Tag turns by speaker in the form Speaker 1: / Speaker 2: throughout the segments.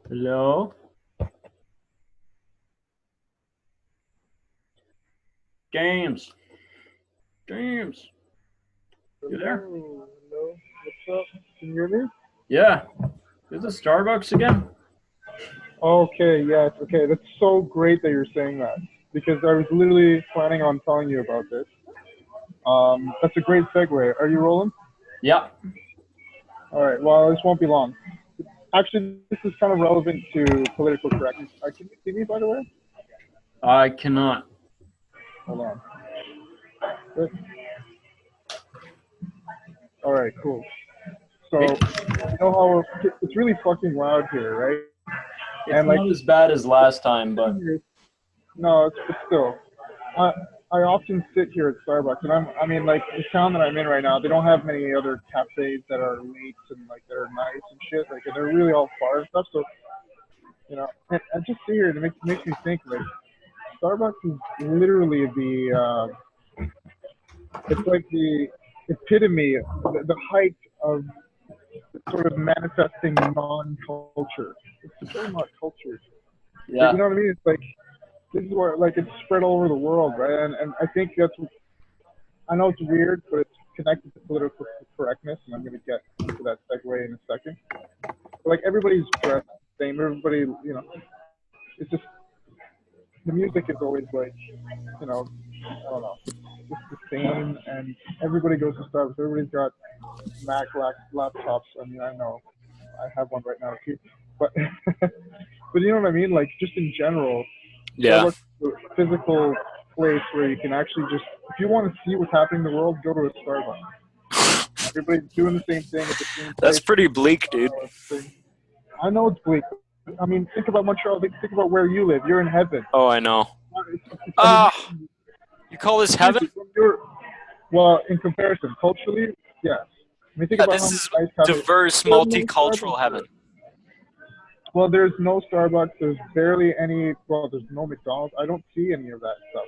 Speaker 1: Hello? James. James. You there?
Speaker 2: Hello, hello. What's up? Can you hear me?
Speaker 1: Yeah. Is this Starbucks again?
Speaker 2: Okay, yes, okay. That's so great that you're saying that because I was literally planning on telling you about this. That's a great segue. Are you rolling?
Speaker 1: Yeah.
Speaker 2: All right. Well, this won't be long. Actually, this is kind of relevant to political correctness. Can you see me, by the way?
Speaker 1: I cannot.
Speaker 2: Hold on. Good. All right, cool. So,
Speaker 1: Wait.
Speaker 2: you know how it's really fucking loud here, right?
Speaker 1: It's
Speaker 2: And like,
Speaker 1: not as bad as last time, but
Speaker 2: no, it's still. I I often sit here at Starbucks, and I mean, like the town that I'm in right now, they don't have many other cafes that are late and like that are nice and shit. Like they're really all far and stuff. So and I just sit here and it makes me think like Starbucks is literally it's like the epitome, the height of sort of manifesting non-culture. It's so not culture. You
Speaker 1: yeah.
Speaker 2: know what I mean? It's like this is where like it's spread all over the world, right? And I think that's I know it's weird, but it's connected to political correctness, and I'm going to get to that segue in a second. But like everybody's dressed the same. Everybody, it's just the music is always like, I don't know, just the same, and everybody goes to Starbucks. Everybody's got Mac laptops. I mean, I know I have one right now too, but but you know what I mean? Like just in general,
Speaker 1: Yeah.
Speaker 2: Starbucks is a physical place where you can actually just, if you want to see what's happening in the world, go to a Starbucks. Everybody's doing the same thing at the same
Speaker 1: That's
Speaker 2: place.
Speaker 1: pretty bleak, dude.
Speaker 2: I know it's bleak. I mean, think about Montreal. Think about where you live. You're in heaven.
Speaker 1: Oh, I know.
Speaker 2: I mean,
Speaker 1: Ah, you call this heaven?
Speaker 2: seriously, well, in comparison, culturally, yes. I mean, think
Speaker 1: Yeah,
Speaker 2: about
Speaker 1: this
Speaker 2: how many
Speaker 1: is
Speaker 2: nice cafes.
Speaker 1: diverse,
Speaker 2: There's no
Speaker 1: multicultural
Speaker 2: Starbucks
Speaker 1: heaven.
Speaker 2: here. Well, there's no Starbucks. There's barely any. Well, there's no McDonald's. I don't see any of that stuff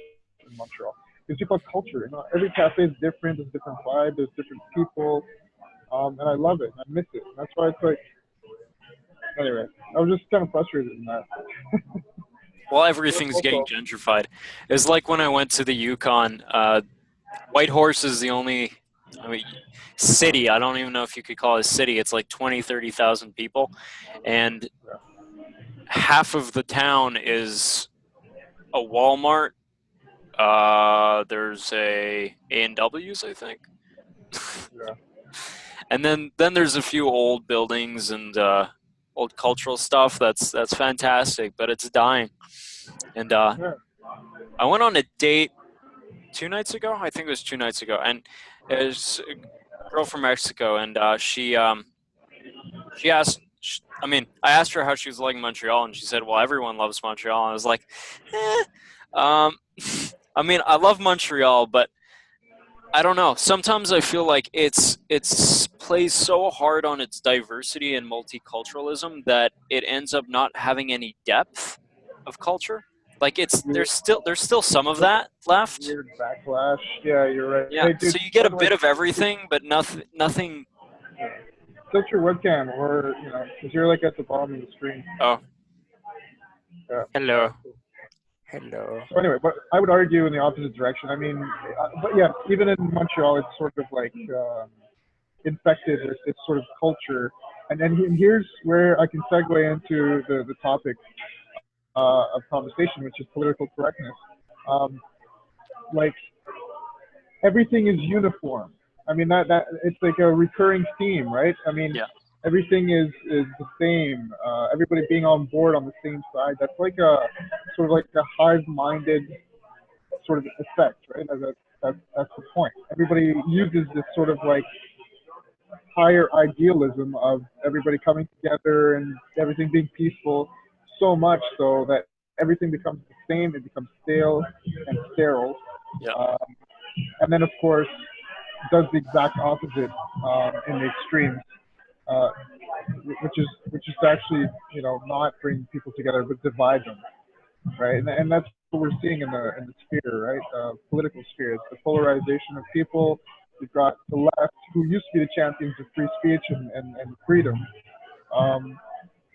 Speaker 2: in Montreal. Because people have culture. Every cafe is different. There's different vibe. There's different people. And I love it. I miss it. That's why it's like. Anyway, I was just kind of frustrated in that.
Speaker 1: Well,
Speaker 2: But
Speaker 1: everything's getting
Speaker 2: also,
Speaker 1: gentrified. It's like when I went to the Yukon. Whitehorse is the only, I mean, city. I don't even know if you could call it a city. It's like 20, 30,000 people. And
Speaker 2: yeah,
Speaker 1: half of the town is a Walmart. There's and W's, I think,
Speaker 2: yeah,
Speaker 1: and then there's a few old buildings and old cultural stuff. That's fantastic, but it's dying. And
Speaker 2: yeah.
Speaker 1: I went on a date 2 nights ago. I think it was 2 nights ago, and it was a girl from Mexico, and she asked. I mean, I asked her how she was liking Montreal, and she said, "Well, everyone loves Montreal." And I was like, "Eh." Um, I mean, I love Montreal, but I don't know. Sometimes I feel like it's plays so hard on its diversity and multiculturalism that it ends up not having any depth of culture. Like
Speaker 2: Weird,
Speaker 1: there's still some of that left.
Speaker 2: weird backlash. Yeah, you're right.
Speaker 1: Yeah.
Speaker 2: Hey,
Speaker 1: So
Speaker 2: dude.
Speaker 1: you get
Speaker 2: By
Speaker 1: a
Speaker 2: the way,
Speaker 1: bit of everything, but nothing.
Speaker 2: yeah. Tilt your webcam, or because you're like at the bottom of the screen.
Speaker 1: Oh,
Speaker 2: Yeah. All
Speaker 1: hello,
Speaker 2: right. Cool.
Speaker 1: hello.
Speaker 2: So anyway, but I would argue in the opposite direction. I mean, but yeah, even in Montreal, it's sort of like infected with this sort of culture. And here's where I can segue into the topic of conversation, which is political correctness. Um, like everything is uniform. I mean that it's like a recurring theme, right? I mean
Speaker 1: Yeah.
Speaker 2: everything is the same. Everybody being on board on the same side. That's like a sort of like a hive-minded sort of effect, right? That's the point. Everybody uses this sort of like higher idealism of everybody coming together and everything being peaceful, so much so that everything becomes the same. It becomes stale and sterile.
Speaker 1: Yeah.
Speaker 2: Um, and then, of course, does the exact opposite in the extremes, uh, which is actually not bring people together but divide them, right? And that's what we're seeing in the sphere, right? Political sphere. It's the polarization of people. You've got the left, who used to be the champions of free speech and freedom, um,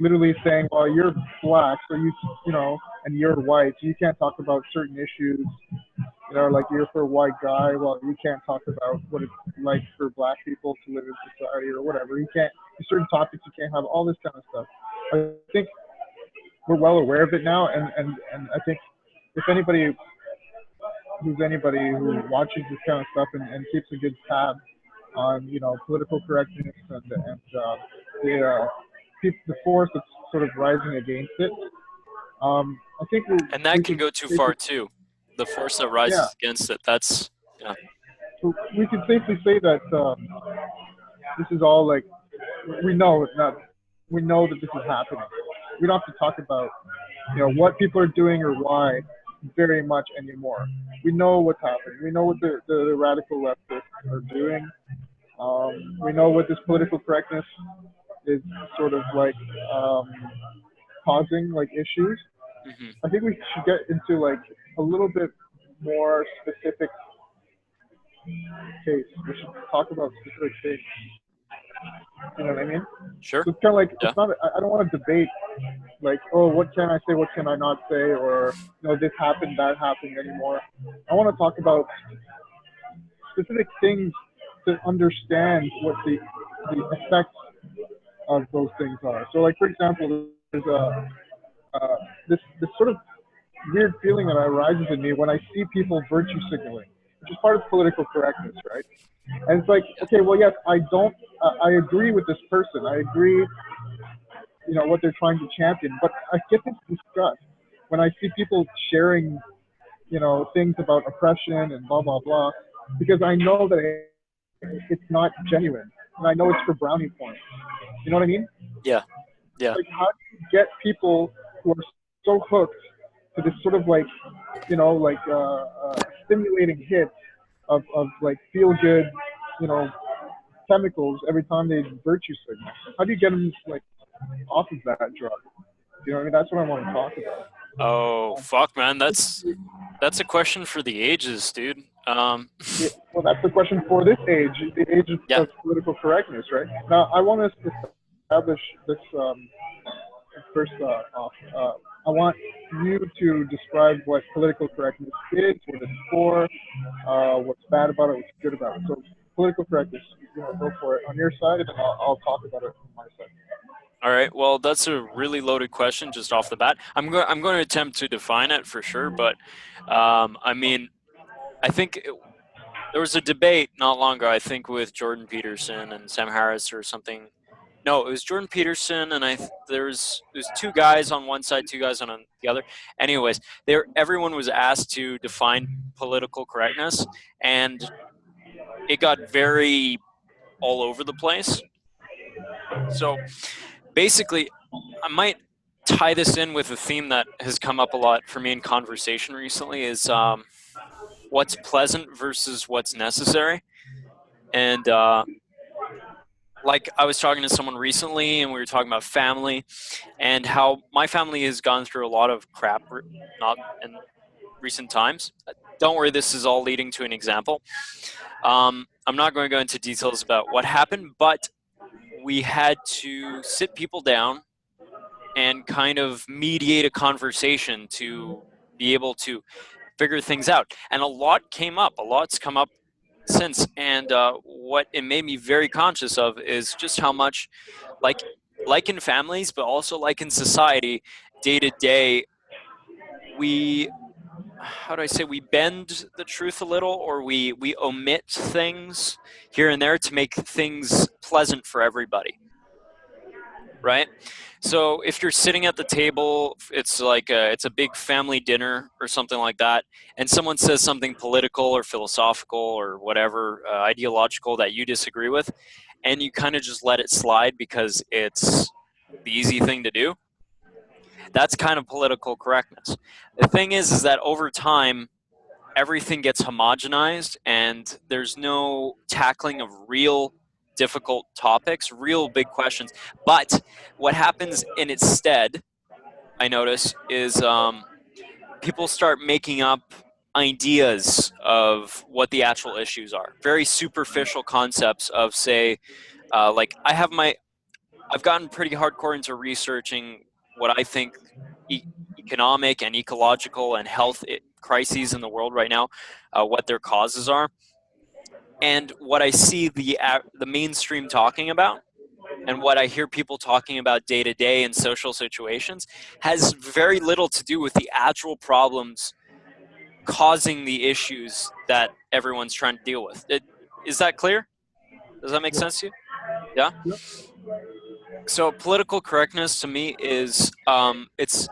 Speaker 2: literally saying, well, you're black, so you know, and you're white, so you can't talk about certain issues. You know, like you're for a white guy, well, you can't talk about what it's like for black people to live in society or whatever. You can't, certain topics you can't have, all this kind of stuff. I think we're well aware of it now, and I think if anybody who watches this kind of stuff and keeps a good tab on, you know, political correctness and the the force that's sort of rising against it. I think
Speaker 1: And that
Speaker 2: we
Speaker 1: can
Speaker 2: could
Speaker 1: go too
Speaker 2: safely,
Speaker 1: far too. The force that
Speaker 2: yeah,
Speaker 1: rises against it. That's yeah.
Speaker 2: so we could safely say that this is all like we know that this is happening. We don't have to talk about, you know, what people are doing or why very much anymore. We know what's happening. We know what the radical leftists are doing. We know what this political correctness is sort of like um, causing like issues.
Speaker 1: Hmm.
Speaker 2: I think we should get into like a little bit more specific case. We should talk about specific things. You know what I mean?
Speaker 1: Sure.
Speaker 2: So it's kind of like
Speaker 1: Yeah.
Speaker 2: it's not. I don't want to debate like, oh, what can I say, what can I not say, or you know, this happened, that happened anymore. I want to talk about specific things to understand what the effects of those things are. So, like for example, there's this sort of weird feeling that arises in me when I see people virtue signaling, which is part of political correctness, right? And it's like,
Speaker 1: Yeah.
Speaker 2: okay, well, yes, I agree with this person. I agree, you know, what they're trying to champion, but I get this disgust when I see people sharing, you know, things about oppression and blah blah blah, because I know that it's not genuine, and I know it's for brownie points. You know what I mean?
Speaker 1: Yeah. Yeah.
Speaker 2: Like, how do you get people who are so hooked to this sort of like, you know, like stimulating hit of like feel good, you know, chemicals every time they virtue signal? How do you get them like off of that drug? You know what I mean? That's what I want to talk about.
Speaker 1: Oh fuck, man. That's a question for the ages, dude.
Speaker 2: Yeah, well, that's the question for this age, the age
Speaker 1: Yeah.
Speaker 2: of political correctness, right? Now, I want to establish this first off. I want you to describe what political correctness is, what it's for, what's bad about it, what's good about it. So, political correctness, you know, go for it on your side, and I'll talk about it on my side.
Speaker 1: All right. Well, that's a really loaded question just off the bat. I'm going to attempt to define it for sure, but I mean, I think there was a debate not long ago. I think with Jordan Peterson and Sam Harris or something. No, it was Jordan Peterson and there's two guys on one side, two guys on the other. Anyways, everyone was asked to define political correctness, and it got very all over the place. So basically, I might tie this in with a theme that has come up a lot for me in conversation recently is what's pleasant versus what's necessary. And like I was talking to someone recently and we were talking about family and how my family has gone through a lot of crap not in recent times. Don't worry, this is all leading to an example. I'm not going to go into details about what happened, but we had to sit people down and kind of mediate a conversation to be able to figure things out. And a lot came up, a lot's come up since. And what it made me very conscious of is just how much, like, like in families, but also like in society, day to day, we, how do I say, we bend the truth a little, or we omit things here and there to make things pleasant for everybody, right? So if you're sitting at the table, it's a big family dinner or something like that, and someone says something political or philosophical or whatever ideological that you disagree with, and you kind of just let it slide because it's the easy thing to do. That's kind of political correctness. The thing is that over time, everything gets homogenized, and there's no tackling of real difficult topics, real big questions. But what happens in its stead, I notice, is people start making up ideas of what the actual issues are. Very superficial concepts of, say, like I've gotten pretty hardcore into researching what I think economic and ecological and health crises in the world right now, what their causes are, and what I see the mainstream talking about, and what I hear people talking about day to day in social situations has very little to do with the actual problems causing the issues that everyone's trying to deal with. Is that clear? Does that make
Speaker 2: Yep.
Speaker 1: sense to you? Yeah.
Speaker 2: Yep.
Speaker 1: So political correctness to me is it's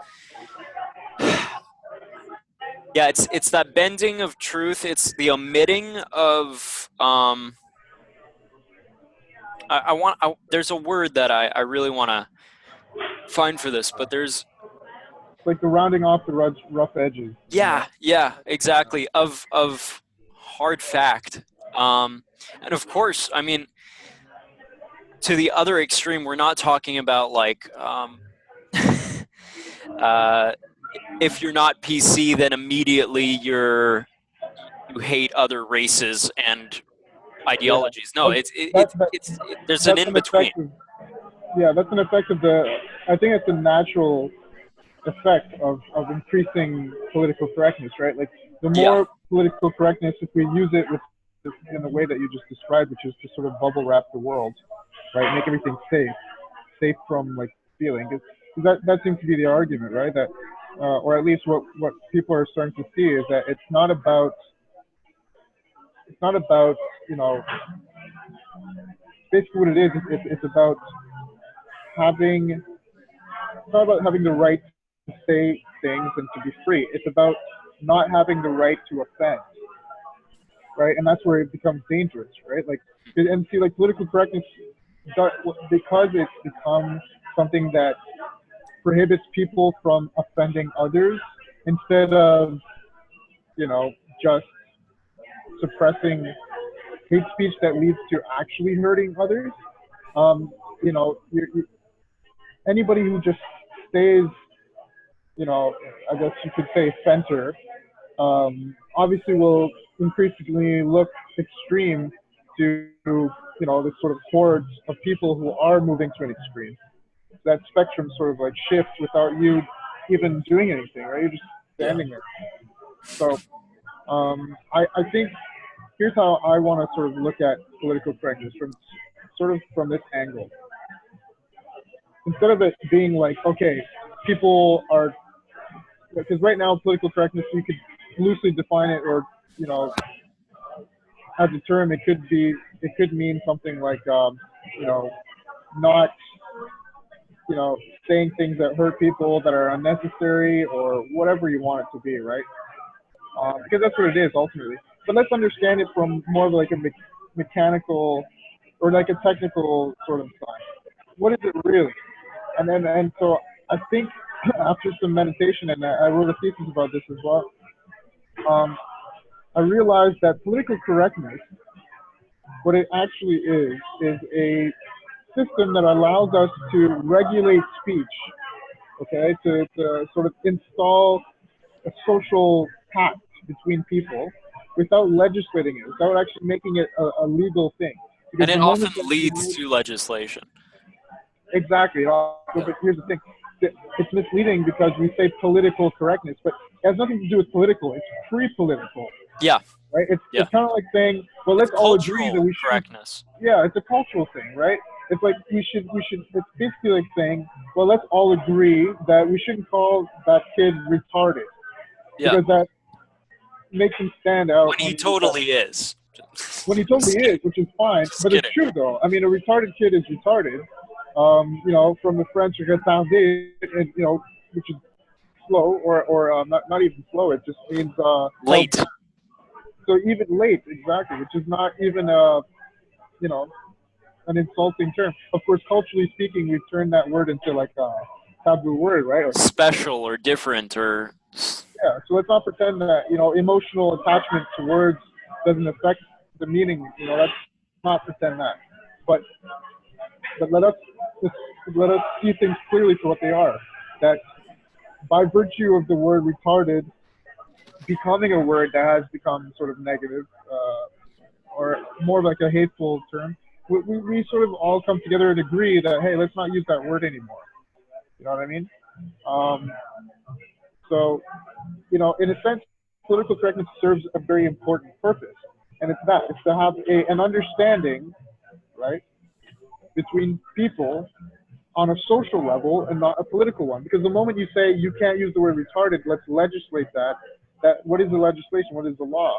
Speaker 1: yeah, it's that bending of truth. It's the omitting of there's a word that I really want to find for this, but there's
Speaker 2: It's like the rounding off the rough edges. You know?
Speaker 1: yeah, exactly, of hard fact. And of course, I mean, to the other extreme, we're not talking about like uh, if you're not PC, then immediately you hate other races and
Speaker 2: Yeah.
Speaker 1: ideologies. No,
Speaker 2: But that, that
Speaker 1: there's an
Speaker 2: that's
Speaker 1: in
Speaker 2: an
Speaker 1: between.
Speaker 2: effect of yeah, that's an effect of the. I think it's a natural effect of increasing political correctness, right? Like the
Speaker 1: Yeah,
Speaker 2: more political correctness, if we use it with in the way that you just described, which is to sort of bubble wrap the world, right? Make everything safe from like stealing. 'Cause that seems to be the argument, right? That or at least what people are starting to see is that it's not about you know basically what it is. It's about having it's not about having the right to say things and to be free. It's about not having the right to offend, right? And that's where it becomes dangerous, right? Like, and see, like political correctness, because it's become something that prohibits people from offending others instead of, just suppressing hate speech that leads to actually hurting others. Um, anybody who just stays, I guess you could say center, obviously will increasingly look extreme to, this sort of hordes of people who are moving to an extreme. That spectrum sort of like shifts without you even doing anything, right? You're just
Speaker 1: yeah,
Speaker 2: standing there. So I think here's how I want to sort of look at political correctness from this angle. Instead of it being like, okay, people are, because right now political correctness, you could loosely define it, or you know, as a term, it could mean something like, not, saying things that hurt people that are unnecessary, or whatever you want it to be, right? Because that's what it is ultimately. But let's understand it from more of like a mechanical or like a technical sort of side. What is it really? And so I think after some meditation, and I wrote a thesis about this as well, I realized that political correctness, what it actually is a system that allows us to regulate speech, okay, to sort of install a social pact between people without legislating it, without actually making it a legal thing.
Speaker 1: and
Speaker 2: Because
Speaker 1: it
Speaker 2: the
Speaker 1: often
Speaker 2: moment that
Speaker 1: leads to legislation.
Speaker 2: exactly,
Speaker 1: Yeah,
Speaker 2: but here's the thing. It's misleading because we say political correctness, but it has nothing to do with political. It's pre-political,
Speaker 1: yeah,
Speaker 2: right? It's
Speaker 1: yeah.
Speaker 2: it's kind of like saying, well,
Speaker 1: It's
Speaker 2: let's all agree that
Speaker 1: cultural
Speaker 2: we shouldn't.
Speaker 1: correctness.
Speaker 2: Yeah, it's a cultural thing, right? It's like we should. It's basically like saying, well, let's all agree that we shouldn't call that kid retarded
Speaker 1: Yeah,
Speaker 2: because that makes him stand out
Speaker 1: when he totally is.
Speaker 2: when he totally
Speaker 1: Just
Speaker 2: is,
Speaker 1: kidding.
Speaker 2: which is fine.
Speaker 1: Just
Speaker 2: But it's
Speaker 1: kidding.
Speaker 2: true though. I mean, a retarded kid is retarded. From the French, retardé, and which is slow, or not even slow. It just means
Speaker 1: Late.
Speaker 2: so even late, exactly, which is not even you know an insulting term. Of course, culturally speaking, we've turned that word into like a taboo word, right? Or,
Speaker 1: Special or different or
Speaker 2: yeah. So let's not pretend that emotional attachment to words doesn't affect the meaning. Let's not pretend that. But let us just let us see things clearly for what they are. That by virtue of the word retarded becoming a word that has become sort of negative, or more like a hateful term, we sort of all come together and agree that, hey, let's not use that word anymore. You know what I mean? Um, so, in a sense, political correctness serves a very important purpose, and it's to have an understanding, right, between people on a social level and not a political one. Because the moment you say you can't use the word retarded, let's legislate that. What is the legislation? What is the law?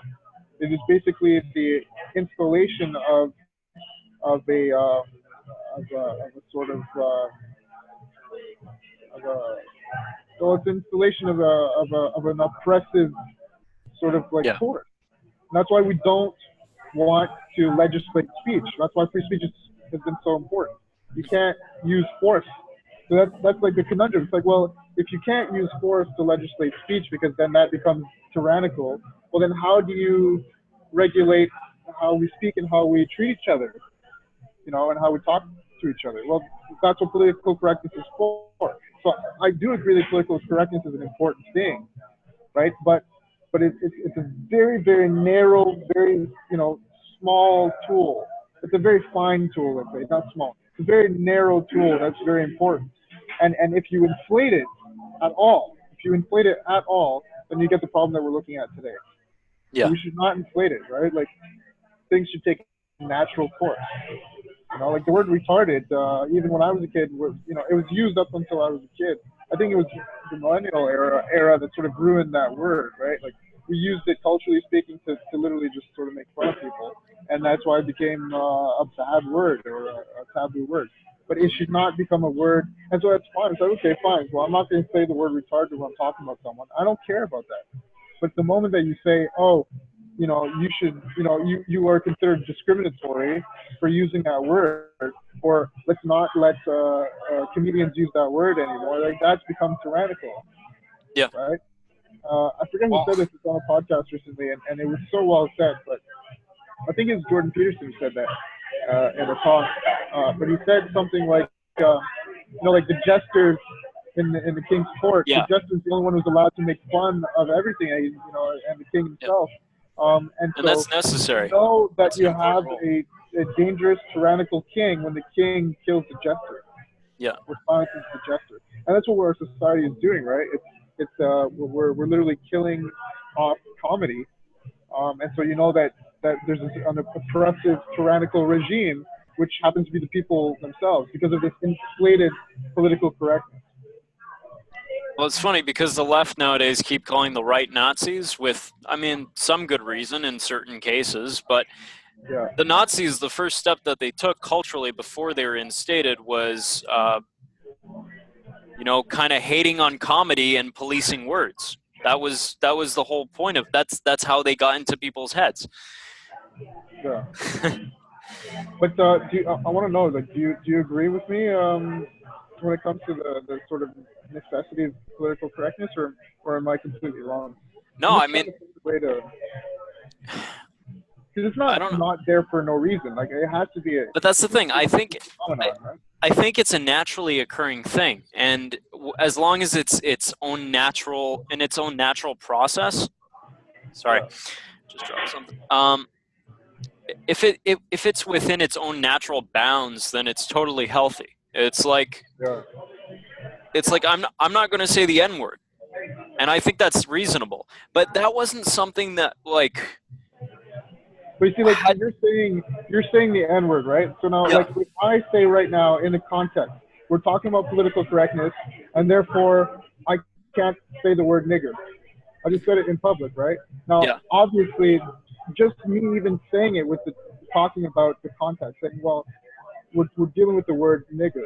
Speaker 2: It is basically the installation of a sort of a well, it's installation of an oppressive sort of like
Speaker 1: Yeah.
Speaker 2: force. And that's why we don't want to legislate speech. That's why free speech has been so important. You can't use force. So that's like the conundrum. It's like, well, if you can't use force to legislate speech because then that becomes tyrannical, well then how do you regulate how we speak and how we treat each other, and how we talk to each other? Well, that's what political correctness is for. So I do agree that political correctness is an important thing, right? But it's a very, very narrow, very, small tool. It's a very fine tool, let's say, not small. It's a very narrow tool that's very important. And if you inflate it at all, then you get the problem that we're looking at today. So
Speaker 1: Yeah.
Speaker 2: we should not inflate it, right? Like, things should take a natural course. Like the word retarded, even when I was a kid, it was used up until I was a kid. I think it was the millennial era that sort of ruined that word, right? Like, we used it culturally speaking to literally just sort of make fun of people, and that's why it became a bad word or a taboo word. But it should not become a word, and so that's fine. It's like, okay, fine. Well, I'm not going to say the word retarded when I'm talking about someone. I don't care about that. But the moment that you say, oh, you should, you are considered discriminatory for using that word, or let's not let comedians use that word anymore, like, that's become tyrannical,
Speaker 1: Yeah.
Speaker 2: right? I forget who
Speaker 1: Well,
Speaker 2: said this on a podcast recently, and it was so well said, but I think it was Jordan Peterson who said that in a talk. But he said something like, like the jesters in the king's court, the
Speaker 1: yeah.
Speaker 2: jester's the only one who's allowed to make fun of everything, and the king
Speaker 1: Yeah.
Speaker 2: himself. And
Speaker 1: And
Speaker 2: so
Speaker 1: that's necessary.
Speaker 2: that
Speaker 1: That's an
Speaker 2: you have
Speaker 1: important role.
Speaker 2: a dangerous tyrannical king when the king kills the jester,
Speaker 1: Yeah.
Speaker 2: or silences the jester, and that's what our society is doing, right? We're literally killing off comedy, and so that there's an oppressive tyrannical regime which happens to be the people themselves because of this inflated political correctness.
Speaker 1: Well, it's funny because the left nowadays keep calling the right Nazis with, I mean, some good reason in certain cases, but
Speaker 2: Yeah,
Speaker 1: the Nazis, the first step that they took culturally before they were instated was, kind of hating on comedy and policing words. That was the whole point of that's how they got into people's heads.
Speaker 2: yeah. But I want to know, like, do you agree with me when it comes to the sort of necessity of political correctness, or am I completely wrong? I'm
Speaker 1: No, I
Speaker 2: just
Speaker 1: mean,
Speaker 2: trying to find a way to, because it's
Speaker 1: I
Speaker 2: not
Speaker 1: don't know.
Speaker 2: not there for no reason. Like, it has to be a
Speaker 1: But that's the thing. I think I,
Speaker 2: phenomenon, right?
Speaker 1: I think it's a naturally occurring thing, and as long as it's its own natural process. Sorry,
Speaker 2: Yeah,
Speaker 1: just dropped something. If it's within its own natural bounds, then it's totally healthy.
Speaker 2: yeah.
Speaker 1: It's like I'm not going to say the N word, and I think that's reasonable. But that wasn't something that
Speaker 2: But you see, like, so you're saying the N word, right? So now,
Speaker 1: yeah,
Speaker 2: like, if I say right now in the context, we're talking about political correctness, and therefore I can't say the word nigger. I just said it in public, right? Now,
Speaker 1: yeah.
Speaker 2: obviously, just me even saying it with the talking about the context, saying, well, we're dealing with the word nigger.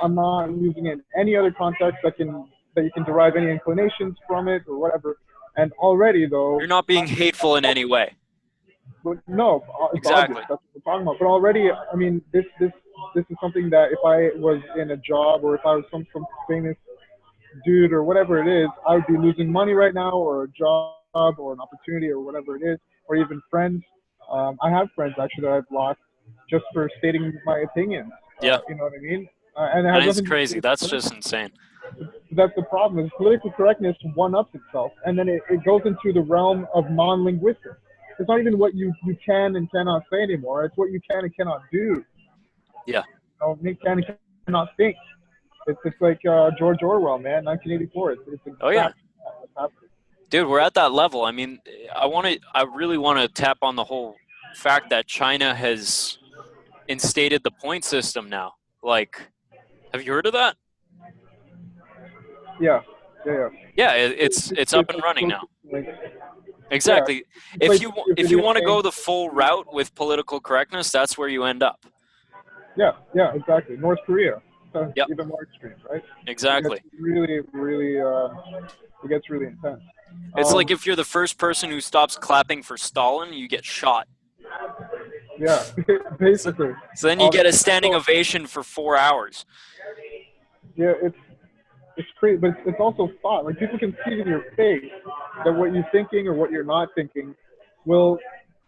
Speaker 2: I'm not using it in any other context that you can derive any inclinations from it or whatever. And already, though,
Speaker 1: You're not being hateful in any way.
Speaker 2: but no, it's obvious.
Speaker 1: Exactly.
Speaker 2: That's what we're talking about. But already, I mean, this is something that if I was in a job, or if I was some famous dude or whatever it is, I would be losing money right now, or a job, or an opportunity, or whatever it is, or even friends. I have friends actually that I've lost just for stating my opinions.
Speaker 1: Yeah,
Speaker 2: You know what I mean? And it has
Speaker 1: and it's
Speaker 2: nothing to do
Speaker 1: crazy.
Speaker 2: with
Speaker 1: That's
Speaker 2: politics.
Speaker 1: just insane.
Speaker 2: That's the problem. Is political correctness one-ups itself, and then it goes into the realm of non-linguistics. it's not even what you can and cannot say anymore. It's what you can and cannot do.
Speaker 1: Yeah.
Speaker 2: You can and cannot think. It's like George Orwell, man, 1984. It's
Speaker 1: Oh yeah.
Speaker 2: exactly what's happening.
Speaker 1: Dude, we're at that level. I mean, I really want to tap on the whole fact that China has instated the point system now. Like, have you heard of that?
Speaker 2: Yeah, yeah, yeah.
Speaker 1: Yeah, it's up
Speaker 2: It's
Speaker 1: and
Speaker 2: like,
Speaker 1: running now.
Speaker 2: like yeah,
Speaker 1: Exactly.
Speaker 2: it's like your
Speaker 1: If you
Speaker 2: video
Speaker 1: want to
Speaker 2: game.
Speaker 1: go the full route with political correctness, that's where you end up.
Speaker 2: Yeah, yeah, exactly. North Korea,
Speaker 1: Yep,
Speaker 2: even more extreme, right? It gets
Speaker 1: exactly.
Speaker 2: really, really, it gets really intense.
Speaker 1: It's like
Speaker 2: Um,
Speaker 1: if you're the first person who stops clapping for Stalin, you get shot.
Speaker 2: yeah,
Speaker 1: So,
Speaker 2: basically.
Speaker 1: so then you get a standing
Speaker 2: So
Speaker 1: ovation for 4 hours.
Speaker 2: yeah, it's crazy, but it's also thought. Like people can see it in your face that what you're thinking or what you're not thinking will,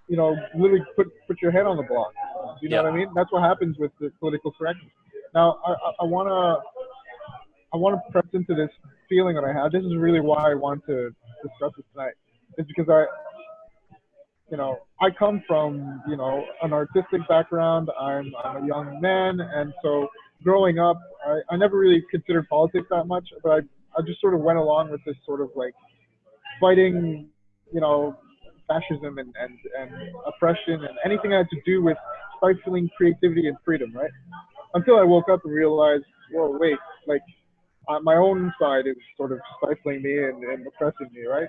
Speaker 2: literally put your head on the block. Do you know
Speaker 1: Yeah.
Speaker 2: what I mean? That's what happens with the political correctness. Now, I wanna press into this feeling that I have. This is really why I want to discuss this tonight. It's because I come from, an artistic background. I'm a young man, and so growing up, I never really considered politics that much, but I just sort of went along with this sort of like fighting, you know, fascism and oppression and anything that had to do with stifling creativity and freedom, right? Until I woke up and realized, whoa, wait, like my own side is sort of stifling me and oppressing me, right?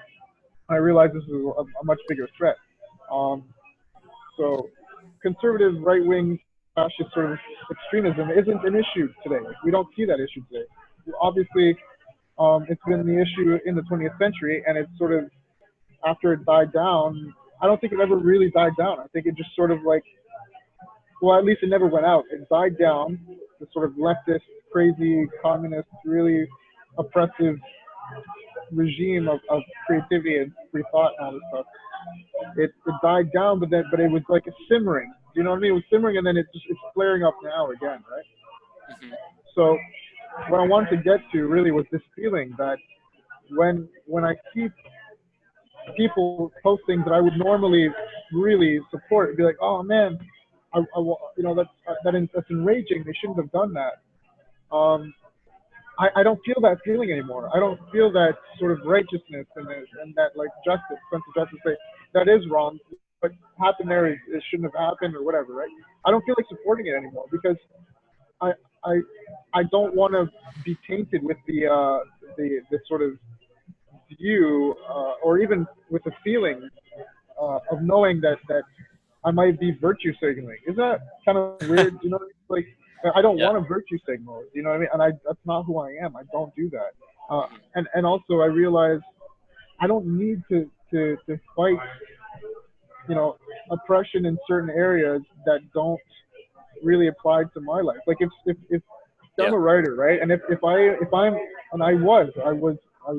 Speaker 2: I realized this is a much bigger threat. Um, so conservative right wing fascist sort of extremism isn't an issue today. We don't see that issue today. Obviously, it's been the issue in the 20th century, and it's sort of after it died down. I don't think it ever really died down. I think it just sort of like, well, at least it never went out. It died down. The sort of leftist, crazy, communist, really oppressive regime of creativity and free thought and all this stuff. It died down, but it was like a simmering. Do you know what I mean? It was simmering, and then it's flaring up now again, right?
Speaker 1: Hmm.
Speaker 2: So what I wanted to get to really was this feeling that when I see people post things that I would normally really support, it'd be like, oh man, that's enraging. They shouldn't have done that. Um, I don't feel that feeling anymore. I don't feel that sort of righteousness and that like justice, sense of justice. Say that is wrong. What happened there it shouldn't have happened or whatever, right? I don't feel like supporting it anymore because I I I don't want to be tainted with the sort of view or even with the feeling of knowing that I might be virtue signaling. Isn't that kind of weird? You know, like I don't
Speaker 1: Yeah.
Speaker 2: want to virtue signal. You know what I mean? And that's not who I am. I don't do that.
Speaker 1: Hmm.
Speaker 2: And also I realize I don't need to fight, oppression in certain areas that don't really apply to my life. Like if I'm
Speaker 1: Yeah.
Speaker 2: a writer, right? And if I'm and I was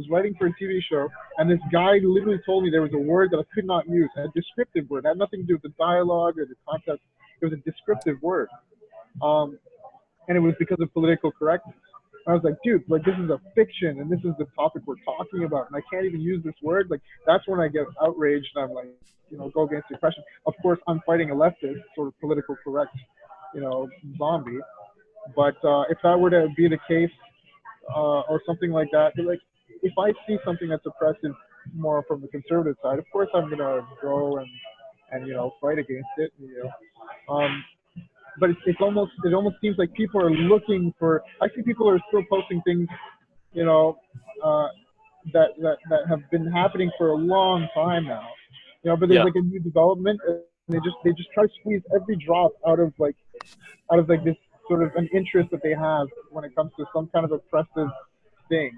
Speaker 2: writing for a TV show, and this guy literally told me there was a word that I could not use, a descriptive word. It had nothing to do with the dialogue or the context. It was a descriptive word, and it was because of political correctness. I was like, dude, like this is a fiction, and this is the topic we're talking about, and I can't even use this word. Like that's when I get outraged, and I'm like, go against the oppression. Of course, I'm fighting a leftist, sort of political correct, zombie. But if that were to be the case, or something like that, like if I see something that's oppressive more from the conservative side, of course I'm gonna go and fight against it. But it almost seems like people are looking for. I see people are still posting things, you know, uh, that have been happening for a long time now. But there's
Speaker 1: Yeah.
Speaker 2: like a new development, and they just try to squeeze every drop out of like this sort of an interest that they have when it comes to some kind of oppressive thing.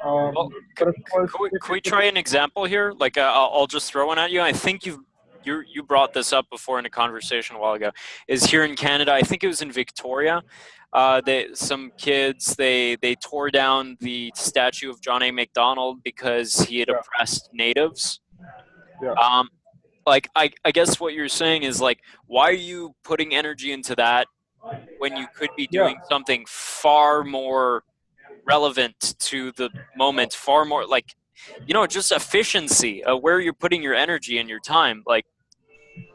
Speaker 1: Well,
Speaker 2: But of course,
Speaker 1: could we try an example here? Like, I'll just throw one at you. I think you brought this up before in a conversation a while ago. Is here in Canada? I think it was in Victoria. Some kids they tore down the statue of John A. McDonald because he had
Speaker 2: yeah,
Speaker 1: oppressed natives.
Speaker 2: yeah,
Speaker 1: Um, like I guess what you're saying is like, why are you putting energy into that when you could be
Speaker 2: yeah,
Speaker 1: doing something far more relevant to the moment, far more like just efficiency, where you're putting your energy and your time. Like,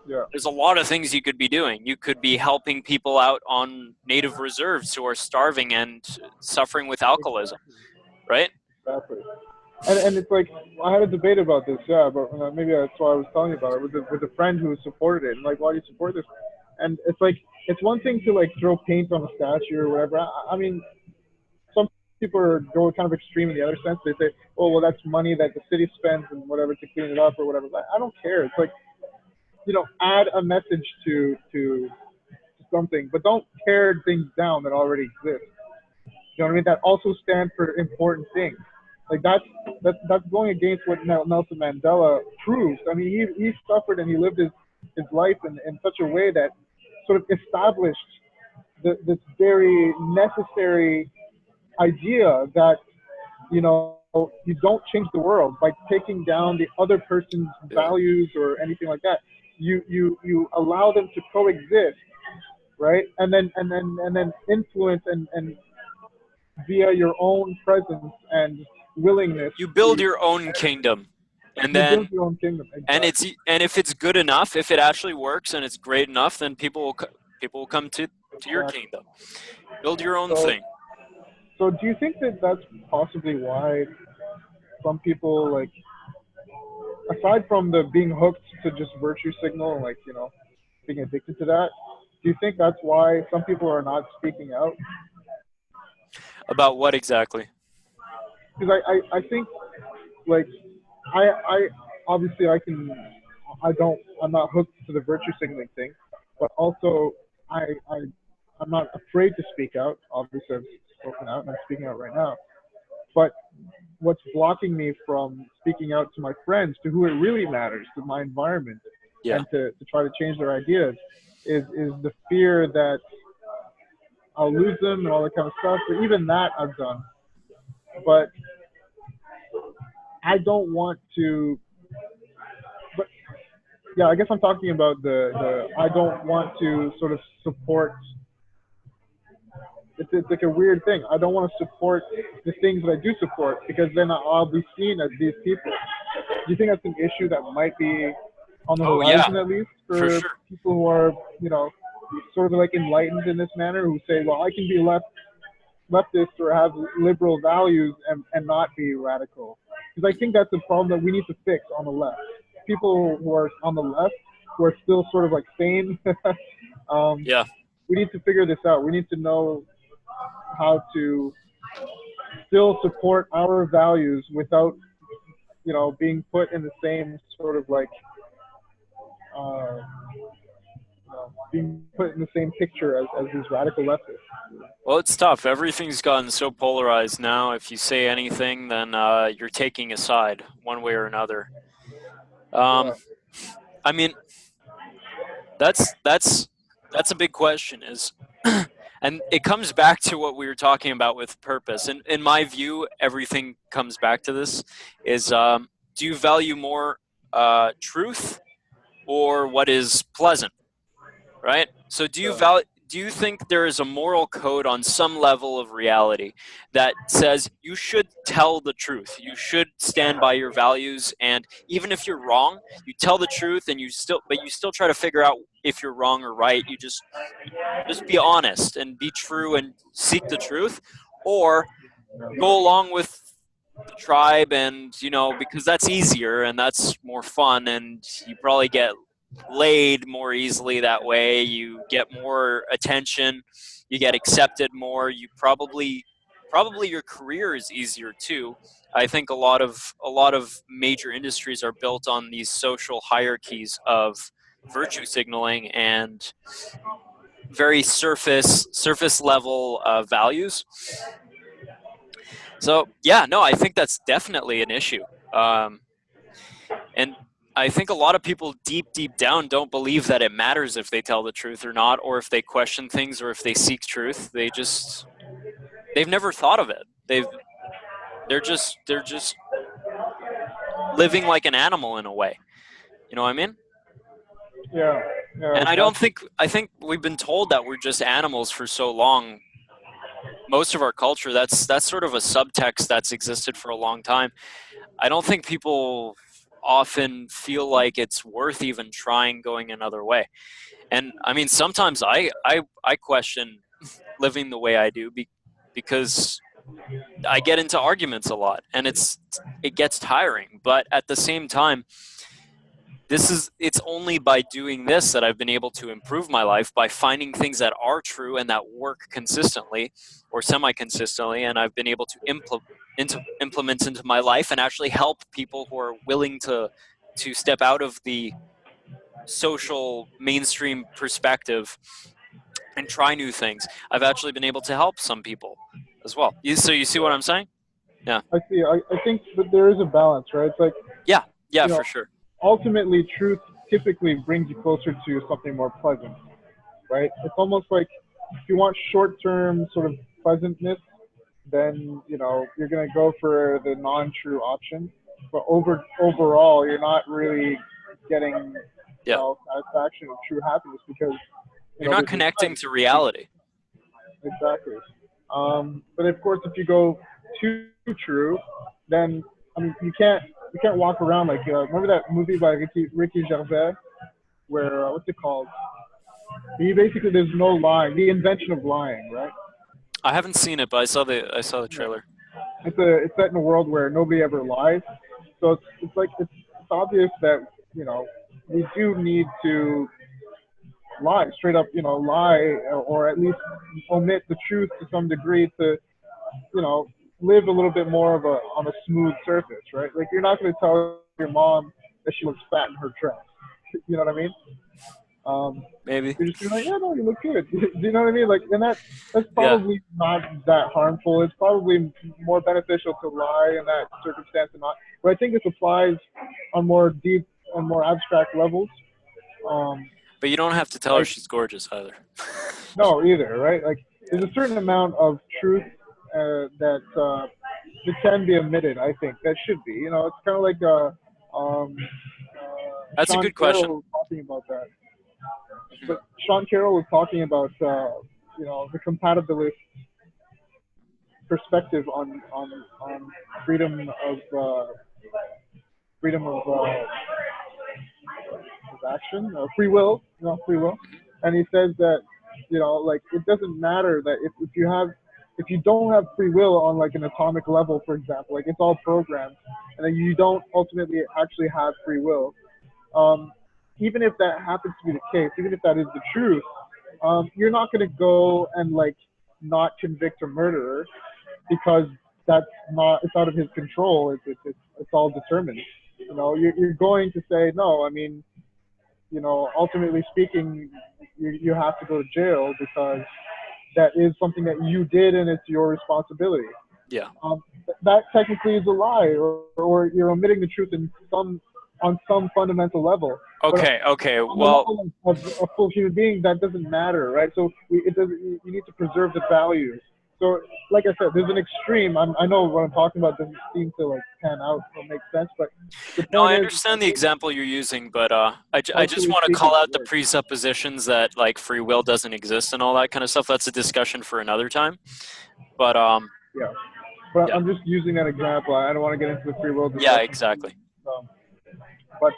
Speaker 2: Yeah.
Speaker 1: there's a lot of things you could be doing. You could be helping people out on native reserves who are starving and suffering with alcoholism,
Speaker 2: Exactly.
Speaker 1: right?
Speaker 2: Exactly. And it's like I had a debate about this, yeah, but maybe that's why I was telling you about it with a friend who supported it, and like, why do you support this? And it's like it's one thing to like throw paint on a statue or whatever. I mean, some people are go kind of extreme in the other sense. They say, oh well, that's money that the city spends and whatever to clean it up or whatever. I don't care. It's like add a message to something, but don't tear things down that already exist. You know what I mean? That also stand for important things. Like that's going against what Nelson Mandela proved. I mean, he suffered and he lived his life in such a way that sort of established this very necessary idea that you know you don't change the world by taking down the other person's
Speaker 1: Yeah.
Speaker 2: values or anything like that. You allow them to coexist, right? And then influence and via your own presence and willingness,
Speaker 1: You build your own kingdom, and
Speaker 2: you build
Speaker 1: then
Speaker 2: your own kingdom.
Speaker 1: and
Speaker 2: Exactly.
Speaker 1: it's and if it's good enough, if it actually works and it's great enough, then people will come to your
Speaker 2: Exactly.
Speaker 1: kingdom. Build your own
Speaker 2: So,
Speaker 1: thing.
Speaker 2: so do you think that that's possibly why some people like, aside from the being hooked to just virtue signal, like being addicted to that, do you think that's why some people are not speaking out?
Speaker 1: About what exactly?
Speaker 2: Because I think like I obviously I'm not hooked to the virtue signaling thing, but also I I'm not afraid to speak out. Obviously, I've spoken out and I'm speaking out right now. But what's blocking me from speaking out to my friends, to who it really matters, to my environment,
Speaker 1: Yeah.
Speaker 2: and to try to change their ideas, is the fear that I'll lose them and all that kind of stuff. But even that I've done. But I don't want to. But yeah, I guess I'm talking about the I don't want to sort of support. It's like a weird thing. I don't want to support the things that I do support because then I'll be seen as these people. Do you think that's an issue that might be on the
Speaker 1: Oh yeah,
Speaker 2: horizon, at least
Speaker 1: for
Speaker 2: for
Speaker 1: sure.
Speaker 2: people who are sort of like enlightened in this manner, who say, well, I can be leftist or have liberal values and not be radical? Because I think that's a problem that we need to fix on the left. People who are on the left who are still sort of like sane. um,
Speaker 1: Yeah.
Speaker 2: we need to figure this out. We need to know how to still support our values without being put in the same sort of like uh, being put in the same picture as these radical leftists.
Speaker 1: Well, it's tough. Everything's gotten so polarized now. If you say anything, then you're taking a side one way or another. Um,
Speaker 2: Yeah,
Speaker 1: I mean, that's that's that's a big question. Is and it comes back to what we were talking about with purpose. And in my view, everything comes back to this: is do you value more truth or what is pleasant? Right? So
Speaker 2: yeah,
Speaker 1: do you think there is a moral code on some level of reality that says you should tell the truth? You should stand by your values, and even if you're wrong, you tell the truth and you still try to figure out if you're wrong or right. You just be honest and be true and seek the truth, or go along with the tribe, and because that's easier and that's more fun, and you probably get laid more easily that way. You get more attention, you get accepted more. You probably your career is easier too. I think a lot of major industries are built on these social hierarchies of virtue signaling and very surface level values. So yeah, no, I think that's definitely an issue. And I think a lot of people deep down don't believe that it matters if they tell the truth or not, or if they question things, or if they seek truth. They've never thought of it. They're just living like an animal in a way. You know what I mean?
Speaker 2: yeah, yeah.
Speaker 1: And
Speaker 2: That's
Speaker 1: I think we've been told that we're just animals for so long, most of our culture, that's sort of a subtext that's existed for a long time. I don't think people often feel like it's worth even trying going another way. And I mean, sometimes I question living the way I do because I get into arguments a lot, and it gets tiring. But at the same time, it's only by doing this that I've been able to improve my life, by finding things that are true and that work consistently or semi-consistently, and I've been able to implement into my life and actually help people who are willing to step out of the social mainstream perspective and try new things. I've actually been able to help some people as well. So you see what I'm saying? Yeah.
Speaker 2: I see. I think that there is a balance, right? It's like,
Speaker 1: Yeah. Yeah,
Speaker 2: you
Speaker 1: for
Speaker 2: know,
Speaker 1: sure.
Speaker 2: ultimately, truth typically brings you closer to something more pleasant, right? It's almost like if you want short-term sort of pleasantness, then you're gonna go for the non-true option. But overall, you're not really getting
Speaker 1: Yeah.
Speaker 2: satisfaction of true happiness because
Speaker 1: You're not
Speaker 2: there's
Speaker 1: connecting to reality.
Speaker 2: exactly. But of course, if you go too true, then I mean you can't walk around like remember that movie by Ricky Gervais where what's it called? He basically there's no lying, the invention of lying, right?
Speaker 1: I haven't seen it, but I saw the trailer.
Speaker 2: It's set in a world where nobody ever lies, so it's obvious that we do need to lie straight up, lie or at least omit the truth to some degree to live a little bit more of a on a smooth surface, right? Like you're not going to tell your mom that she looks fat in her dress. You know what I mean?
Speaker 1: Maybe.
Speaker 2: You're just be like, yeah, no, you look good. Do you know what I mean? Like, and that's
Speaker 1: Yeah.
Speaker 2: probably not that harmful. It's probably more beneficial to lie in that circumstance and not. But I think this applies on more deep and more abstract levels. Um,
Speaker 1: But you don't have to tell her
Speaker 2: like
Speaker 1: she's gorgeous either.
Speaker 2: no, either, right? Like there's a certain amount of truth that can be omitted. I think that should be. It's kind of like
Speaker 1: That's a
Speaker 2: Sean
Speaker 1: good question.
Speaker 2: Carroll was talking about that.
Speaker 1: Mhm.
Speaker 2: But Sean Carroll was talking about the compatibilist perspective on freedom of action, free will, free will. And he says that like it doesn't matter that if you don't have free will on like an atomic level, for example, like it's all programmed, and then you don't ultimately actually have free will. Um, Even if that happens to be the case, even if that is the truth, you're not going to go and like not convict a murderer because it's out of his control. It's all determined. You're going to say no. I mean, ultimately speaking, you have to go to jail because that is something that you did and it's your responsibility.
Speaker 1: Yeah.
Speaker 2: Um, that technically is a lie, or you're omitting the truth on some fundamental level. But
Speaker 1: Okay. Okay.
Speaker 2: on the
Speaker 1: Well,
Speaker 2: level of a full human being, that doesn't matter, right? So it doesn't. You need to preserve the values. So, like I said, there's an extreme. I know what I'm talking about doesn't seem to like pan out or make sense, but the
Speaker 1: no,
Speaker 2: point
Speaker 1: I
Speaker 2: is,
Speaker 1: understand the example you're using, but I just
Speaker 2: culturally
Speaker 1: want to call
Speaker 2: speaking,
Speaker 1: out the presuppositions that like free will doesn't exist and all that kind of stuff. That's a discussion for another time. But
Speaker 2: yeah. But
Speaker 1: yeah,
Speaker 2: I'm just using that example. I don't want to get into the free will
Speaker 1: yeah,
Speaker 2: discussion.
Speaker 1: exactly.
Speaker 2: Um, but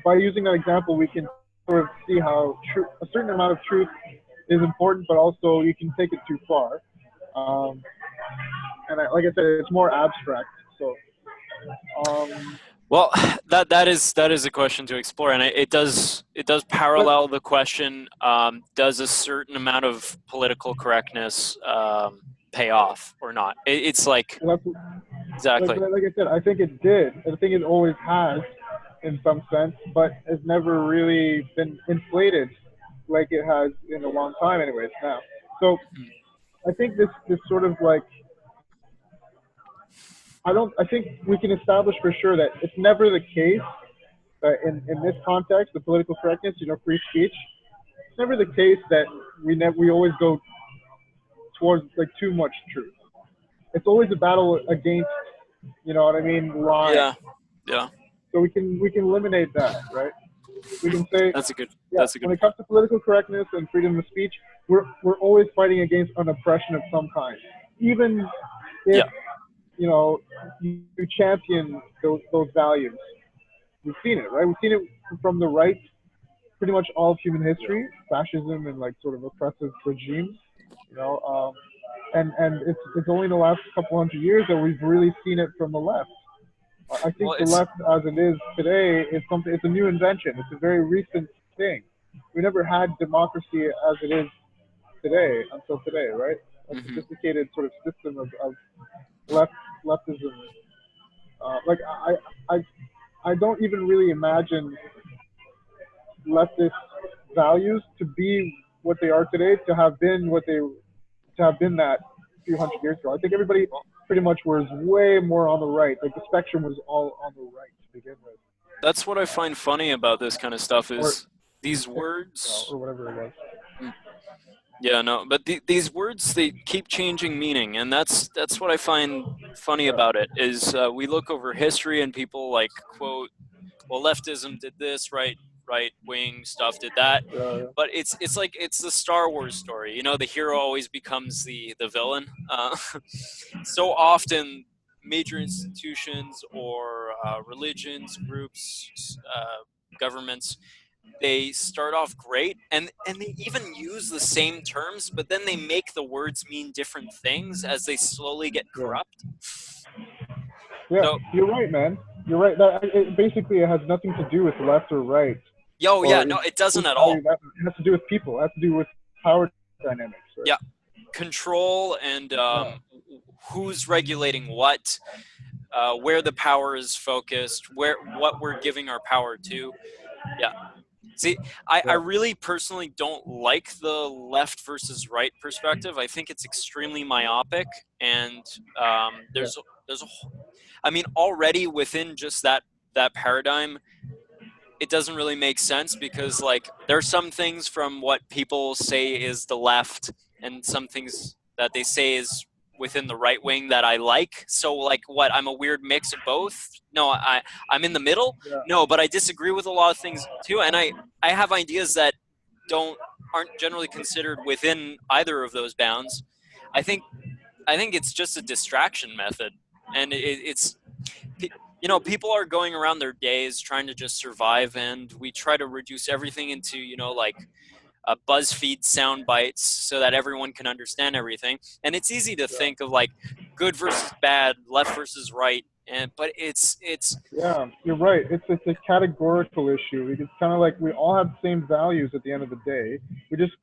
Speaker 2: by using that example, we can sort of see how a certain amount of truth is important, but also you can take it too far. Um, and like I said, it's more abstract. So, um,
Speaker 1: Well, that is a question to explore, and it does
Speaker 2: but
Speaker 1: parallel the question: does a certain amount of political correctness pay off or not? It's like
Speaker 2: that's,
Speaker 1: exactly.
Speaker 2: like I said, I think it did. I think it always has, in some sense, but it's never really been inflated like it has in a long time, anyways. Now, so
Speaker 1: Mhm.
Speaker 2: I think this sort of like I think we can establish for sure that it's never the case that in this context, the political correctness, free speech, it's never the case that we always go towards like too much truth. It's always a battle against, what I mean, lying.
Speaker 1: Yeah, yeah.
Speaker 2: So we can eliminate that, right? We can say,
Speaker 1: That's a good.
Speaker 2: yeah,
Speaker 1: That's a
Speaker 2: when
Speaker 1: good
Speaker 2: it comes
Speaker 1: point.
Speaker 2: to political correctness and freedom of speech, we're always fighting against an oppression of some kind, even if
Speaker 1: Yeah.
Speaker 2: you champion those values. We've seen it, right? We've seen it from the right, pretty much all of human history, fascism and like sort of oppressive regimes, you know, and it's only in the last couple hundred years that we've really seen it from the left. I
Speaker 1: Well,
Speaker 2: think the
Speaker 1: it's
Speaker 2: left, as it is today, is something. It's a new invention. It's a very recent thing. We never had democracy as it is today until today, right? A
Speaker 1: mhm.
Speaker 2: sophisticated sort of system of left leftism. Like I don't even really imagine leftist values to be what they are today, to have been that a few hundred years ago. I think everybody
Speaker 1: Well,
Speaker 2: pretty much was way more on the right. Like the spectrum was all on the right to begin with,
Speaker 1: that's what I find funny about this kind of stuff
Speaker 2: or
Speaker 1: is these words.
Speaker 2: or whatever it was.
Speaker 1: Mm, yeah, no, but these words they keep changing meaning, and that's what I find funny
Speaker 2: Yeah,
Speaker 1: about it. Is we look over history and people like quote, well, leftism did this, right wing stuff did that,
Speaker 2: yeah,
Speaker 1: but it's like it's the Star Wars story. You know, the hero always becomes the villain. So often, major institutions or religions, groups, governments, they start off great, and they even use the same terms, but then they make the words mean different things as they slowly get
Speaker 2: yeah.
Speaker 1: corrupt.
Speaker 2: Yeah,
Speaker 1: So,
Speaker 2: you're right, man. You're right. Basically it has nothing to do with left or right,
Speaker 1: yo, yeah,
Speaker 2: or
Speaker 1: no,
Speaker 2: is
Speaker 1: it doesn't at
Speaker 2: value.
Speaker 1: all.
Speaker 2: That it has to do with people. It has to do with power dynamics, right?
Speaker 1: Yeah, control and
Speaker 2: Yeah,
Speaker 1: who's regulating what, where the power is focused, where what we're giving our power to. Yeah. See, I
Speaker 2: yeah,
Speaker 1: really personally don't like the left versus right perspective. I think it's extremely myopic, and
Speaker 2: yeah,
Speaker 1: there's a I mean, already within just that paradigm, it doesn't really make sense because like there are some things from what people say is the left and some things that they say is within the right wing that I like. So like what, I'm a weird mix of both? No, I'm in the middle?
Speaker 2: yeah,
Speaker 1: No, but I disagree with a lot of things too, and I have ideas that don't aren't generally considered within either of those bounds. I think I think it's just a distraction method, and it's people are going around their days trying to just survive, and we try to reduce everything into like BuzzFeed sound bites so that everyone can understand everything. And it's easy to
Speaker 2: yeah.
Speaker 1: think of like good versus bad, left versus right, and but it's
Speaker 2: Yeah, you're right. It's a categorical issue. It's kind of like we all have the same values at the end of the day. We just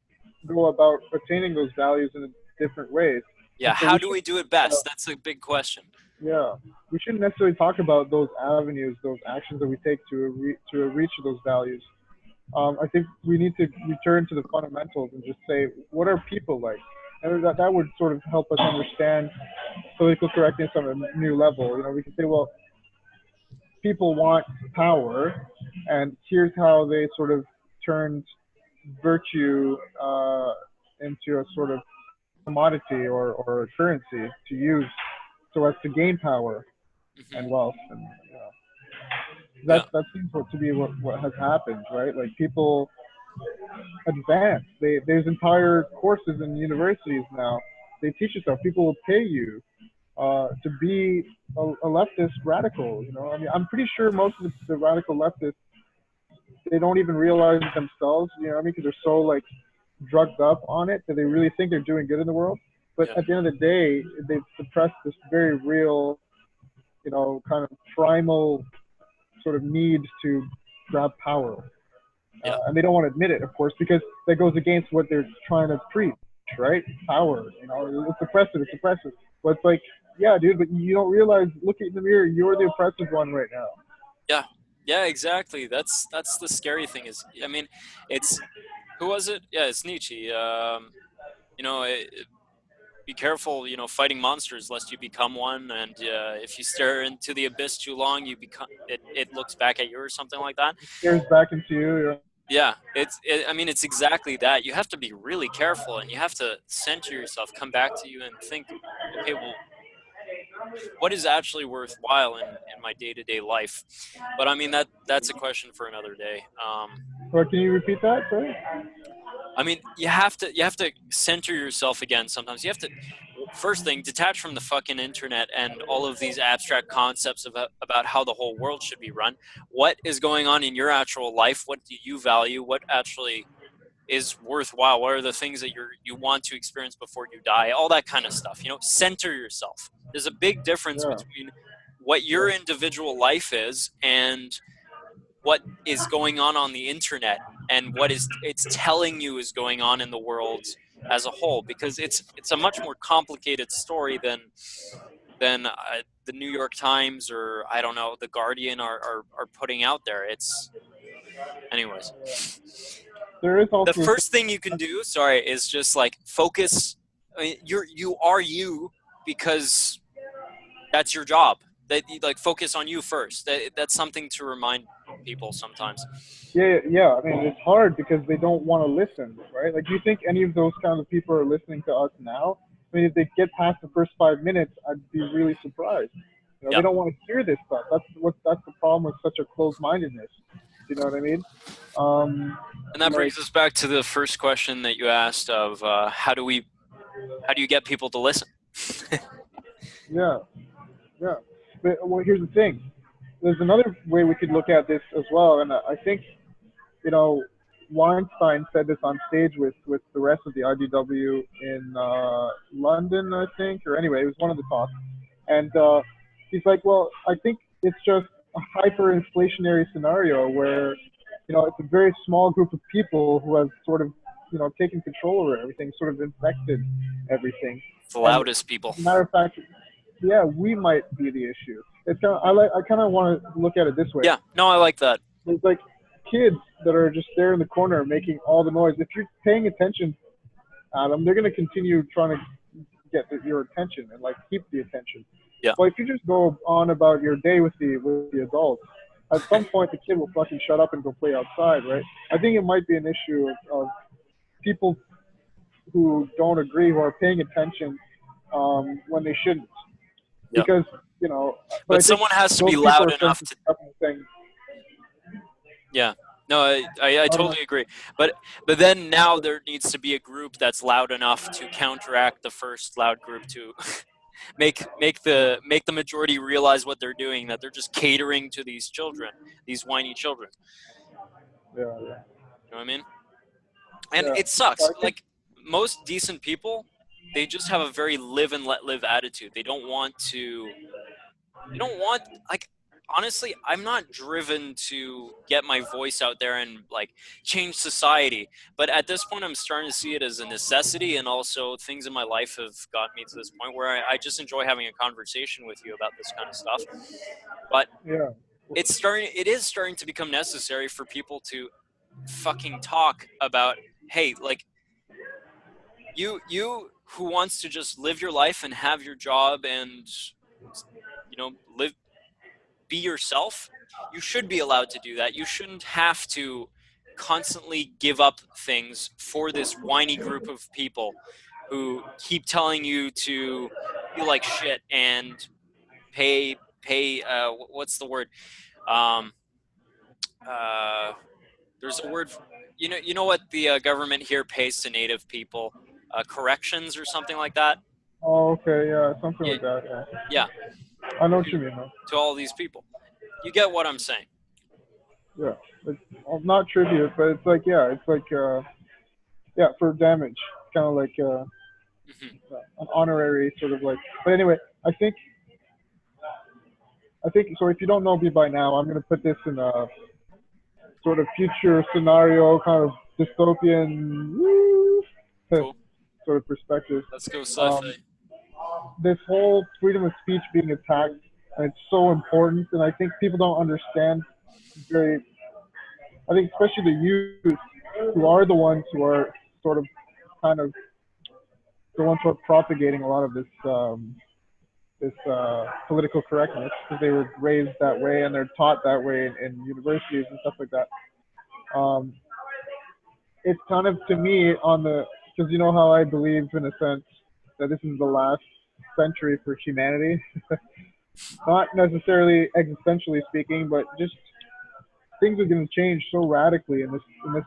Speaker 2: go about attaining those values in different ways.
Speaker 1: yeah.
Speaker 2: And so
Speaker 1: How
Speaker 2: we
Speaker 1: do
Speaker 2: should,
Speaker 1: we do it
Speaker 2: uh,
Speaker 1: best? That's a big question.
Speaker 2: yeah, we shouldn't necessarily talk about those avenues, those actions that we take to reach those values. I think we need to return to the fundamentals and just say, what are people like? And that would sort of help us understand political correctness on a new level. We can say, well, people want power, and here's how they sort of turned virtue into a sort of commodity or a currency to use so as to gain power and
Speaker 1: Hmm.
Speaker 2: wealth. And
Speaker 1: Yeah,
Speaker 2: that seems to be what has happened, right? Like people advance. There's entire courses in universities now. They teach yourself. People will pay you to be a leftist radical. I mean, I'm pretty sure most of the radical leftists, they don't even realize it themselves. You know what I mean? Because they're so like drugged up on it that they really think they're doing good in the world. But
Speaker 1: yeah,
Speaker 2: at the end of the day, they've suppressed this very real, kind of primal sort of need to grab power.
Speaker 1: yeah,
Speaker 2: And they don't want to admit it, of course, because that goes against what they're trying to preach, right? Power, it's oppressive, it's oppressive. But it's like, yeah, dude, but you don't realize, look in the mirror, you're the oppressive one right now.
Speaker 1: yeah, yeah. Exactly. That's the scary thing. Is I mean, it's who was it? Yeah, it's Nietzsche. You know, be careful, fighting monsters lest you become one. And if you stare into the abyss too long, you become it looks back at you or something like that.
Speaker 2: It stares back into you.
Speaker 1: Yeah, I mean, it's exactly that. You have to be really careful, and you have to center yourself, come back to you, and think, okay, well, what is actually worthwhile in my day-to-day life. But I mean, that's a question for another day.
Speaker 2: Or can you repeat that? Sorry.
Speaker 1: I mean, you have to center yourself again. Sometimes you have to, first thing, detach from the fucking internet and all of these abstract concepts about how the whole world should be run. What is going on in your actual life? What do you value? What actually is worthwhile? What are the things that you want to experience before you die? All that kind of stuff. Center yourself. There's a big difference
Speaker 2: Yeah.
Speaker 1: between what your individual life is and what is going on the internet and what it's telling you is going on in the world as a whole, because it's a much more complicated story than the New York Times or I don't know the Guardian are putting out there. It's anyways.
Speaker 2: There is
Speaker 1: The
Speaker 2: also
Speaker 1: first thing you can do, sorry, is just like focus. I mean, you are you because that's your job. That like focus on you first. That's something to remind people sometimes.
Speaker 2: yeah. I mean, it's hard because they don't want to listen, right? Like, do you think any of those kind of people are listening to us now? I mean, if they get past the first 5 minutes, I'd be really surprised.
Speaker 1: Yeah.
Speaker 2: They don't want to hear this stuff. That's the problem with such a closed-mindedness. You know what I mean?
Speaker 1: And that
Speaker 2: Like,
Speaker 1: brings us back to the first question that you asked of how do you get people to listen?
Speaker 2: yeah, yeah. But well, here's the thing. There's another way we could look at this as well, and I think you know, Weinstein said this on stage with the rest of the IDW in London, I think, or anyway, it was one of the talks, and he's like, well, I think it's just a hyperinflationary scenario where, it's a very small group of people who have sort of, taken control over everything, sort of infected everything,
Speaker 1: The
Speaker 2: and
Speaker 1: loudest people.
Speaker 2: as a matter of fact, yeah, we might be the issue. It's kind of, I kind of want to look at it this way.
Speaker 1: Yeah, no, I like that.
Speaker 2: There's like kids that are just there in the corner making all the noise. If you're paying attention at them, they're going to continue trying to get your attention and like keep the attention.
Speaker 1: Yeah.
Speaker 2: But if you just go on about your day with the adults, at some point the kid will fucking shut up and go play outside, right? I think it might be an issue of people who don't agree, who are paying attention when they shouldn't.
Speaker 1: Yeah.
Speaker 2: Because,
Speaker 1: But
Speaker 2: I think
Speaker 1: someone has to
Speaker 2: those
Speaker 1: be
Speaker 2: people
Speaker 1: loud
Speaker 2: are
Speaker 1: enough
Speaker 2: sensitive
Speaker 1: to.
Speaker 2: to things.
Speaker 1: Yeah. No, I totally agree. But then now there needs to be a group that's loud enough to counteract the first loud group to make the majority realize what they're doing, that they're just catering to these children, these whiny children.
Speaker 2: Yeah.
Speaker 1: You know what I mean? And
Speaker 2: Yeah.
Speaker 1: it sucks.
Speaker 2: I think,
Speaker 1: Like most decent people, they just have a very live and let live attitude. They don't want like honestly, I'm not driven to get my voice out there and like change society. But at this point, I'm starting to see it as a necessity, and also things in my life have gotten me to this point where I just enjoy having a conversation with you about this kind of stuff. But
Speaker 2: yeah.
Speaker 1: it is starting to become necessary for people to fucking talk about, hey, like you who wants to just live your life and have your job and be yourself, you should be allowed to do that. You shouldn't have to constantly give up things for this whiny group of people who keep telling you to feel like shit and pay what's the word, um there's a word, you know what the government here pays to native people, corrections or something like that.
Speaker 2: Oh, okay. Yeah, something
Speaker 1: Yeah,
Speaker 2: like that. Yeah.
Speaker 1: yeah,
Speaker 2: I know what you mean, though.
Speaker 1: to all these people. You get what I'm saying?
Speaker 2: Yeah. It's not tribute, but it's like, yeah, yeah, for damage. Kind of like
Speaker 1: Hmm.
Speaker 2: an honorary sort of like. But anyway, I think so. If you don't know me by now, I'm gonna put this in a sort of future scenario, kind of dystopian
Speaker 1: Cool.
Speaker 2: sort of perspective.
Speaker 1: Let's go
Speaker 2: Um,
Speaker 1: sci-fi.
Speaker 2: this whole freedom of speech being attacked, and it's so important, and I think people don't understand very. I think especially the youth, who are the ones who are sort of kind of the ones who are propagating a lot of this political correctness, because they were raised that way and they're taught that way in universities and stuff like that. Um, it's kind of, to me, on the, because you know how I believe in a sense that this is the last century for humanity. Not necessarily existentially speaking, but just things are going to change so radically in this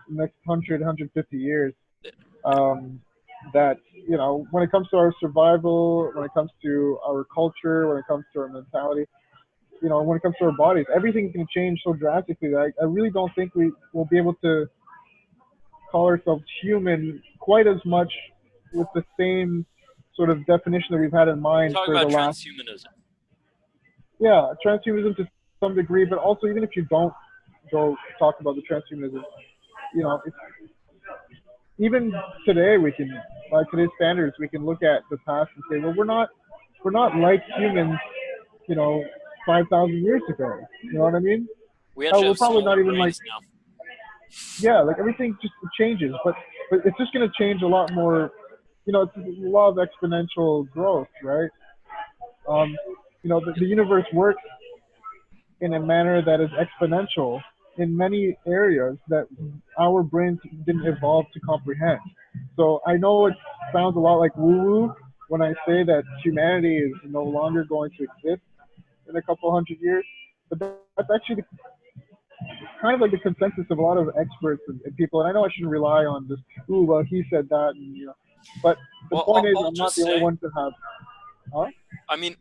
Speaker 2: next 150 years. Um, that when it comes to our survival, when it comes to our culture, when it comes to our mentality, when it comes to our bodies, everything's going to change so drastically that I really don't think we will be able to call ourselves human quite as much with the same sort of definition that we've had in
Speaker 1: You're
Speaker 2: mind
Speaker 1: talking
Speaker 2: for the
Speaker 1: about
Speaker 2: last,
Speaker 1: transhumanism.
Speaker 2: yeah, transhumanism to some degree, but also even if you don't go talk about the transhumanism, it's, even today we can, by today's standards, we can look at the past and say, well, we're not like humans, you know, 5,000 years ago. You know what I mean?
Speaker 1: We
Speaker 2: Oh,
Speaker 1: actually
Speaker 2: we're
Speaker 1: have
Speaker 2: probably not
Speaker 1: smaller
Speaker 2: even like,
Speaker 1: brains now.
Speaker 2: yeah, like everything just changes, but it's just going to change a lot more. It's a law of exponential growth, right? Um, the universe works in a manner that is exponential in many areas that our brains didn't evolve to comprehend. So I know it sounds a lot like woo-woo when I say that humanity is no longer going to exist in a couple hundred years, but that's actually kind of like the consensus of a lot of experts and people. And I know I shouldn't rely on this, ooh, well, he said that, and but the
Speaker 1: Well,
Speaker 2: point is,
Speaker 1: I'll
Speaker 2: I'm not
Speaker 1: just
Speaker 2: the only
Speaker 1: say,
Speaker 2: one to have. Huh?
Speaker 1: I mean,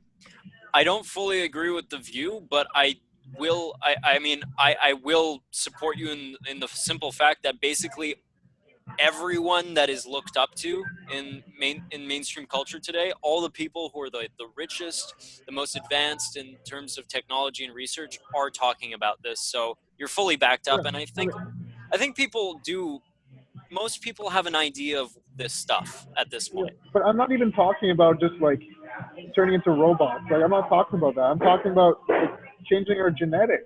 Speaker 1: I don't fully agree with the view, but I will. I will support you in the simple fact that basically everyone that is looked up to in mainstream culture today, all the people who are the richest, the most advanced in terms of technology and research, are talking about this. So you're fully backed
Speaker 2: Yeah,
Speaker 1: up, and I think people do. Most people have an idea of this stuff at this
Speaker 2: yeah,
Speaker 1: point.
Speaker 2: but I'm not even talking about just like turning into robots. Like I'm not talking about that. I'm talking about like, changing our genetics,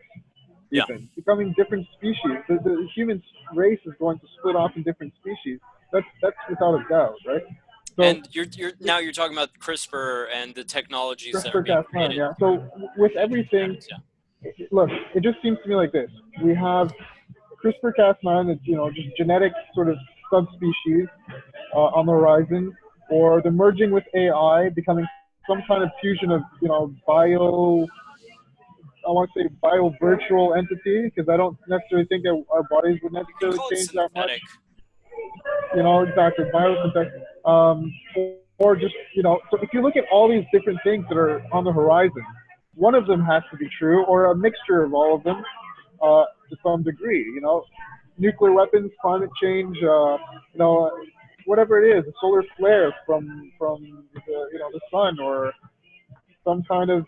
Speaker 1: Yeah.
Speaker 2: even becoming different species. The human race is going to split off in different species. That's without a doubt, right? So
Speaker 1: And you're talking about CRISPR and the technologies that are being
Speaker 2: CRISPR-Cas9,
Speaker 1: created
Speaker 2: yeah. So with
Speaker 1: in
Speaker 2: everything,
Speaker 1: genetics. Yeah.
Speaker 2: look, it just seems to me like this. We have CRISPR-Cas9, that's just genetic sort of subspecies on the horizon, or the merging with AI, becoming some kind of fusion of bio. I want to say bio virtual entity because I don't necessarily think that our bodies would
Speaker 1: You can
Speaker 2: necessarily
Speaker 1: call it
Speaker 2: change that much.
Speaker 1: synthetic.
Speaker 2: Exactly, biosynthetic. Or just so if you look at all these different things that are on the horizon, one of them has to be true, or a mixture of all of them, to some degree. Nuclear weapons, climate change, whatever it is, a solar flare from the sun, or some kind of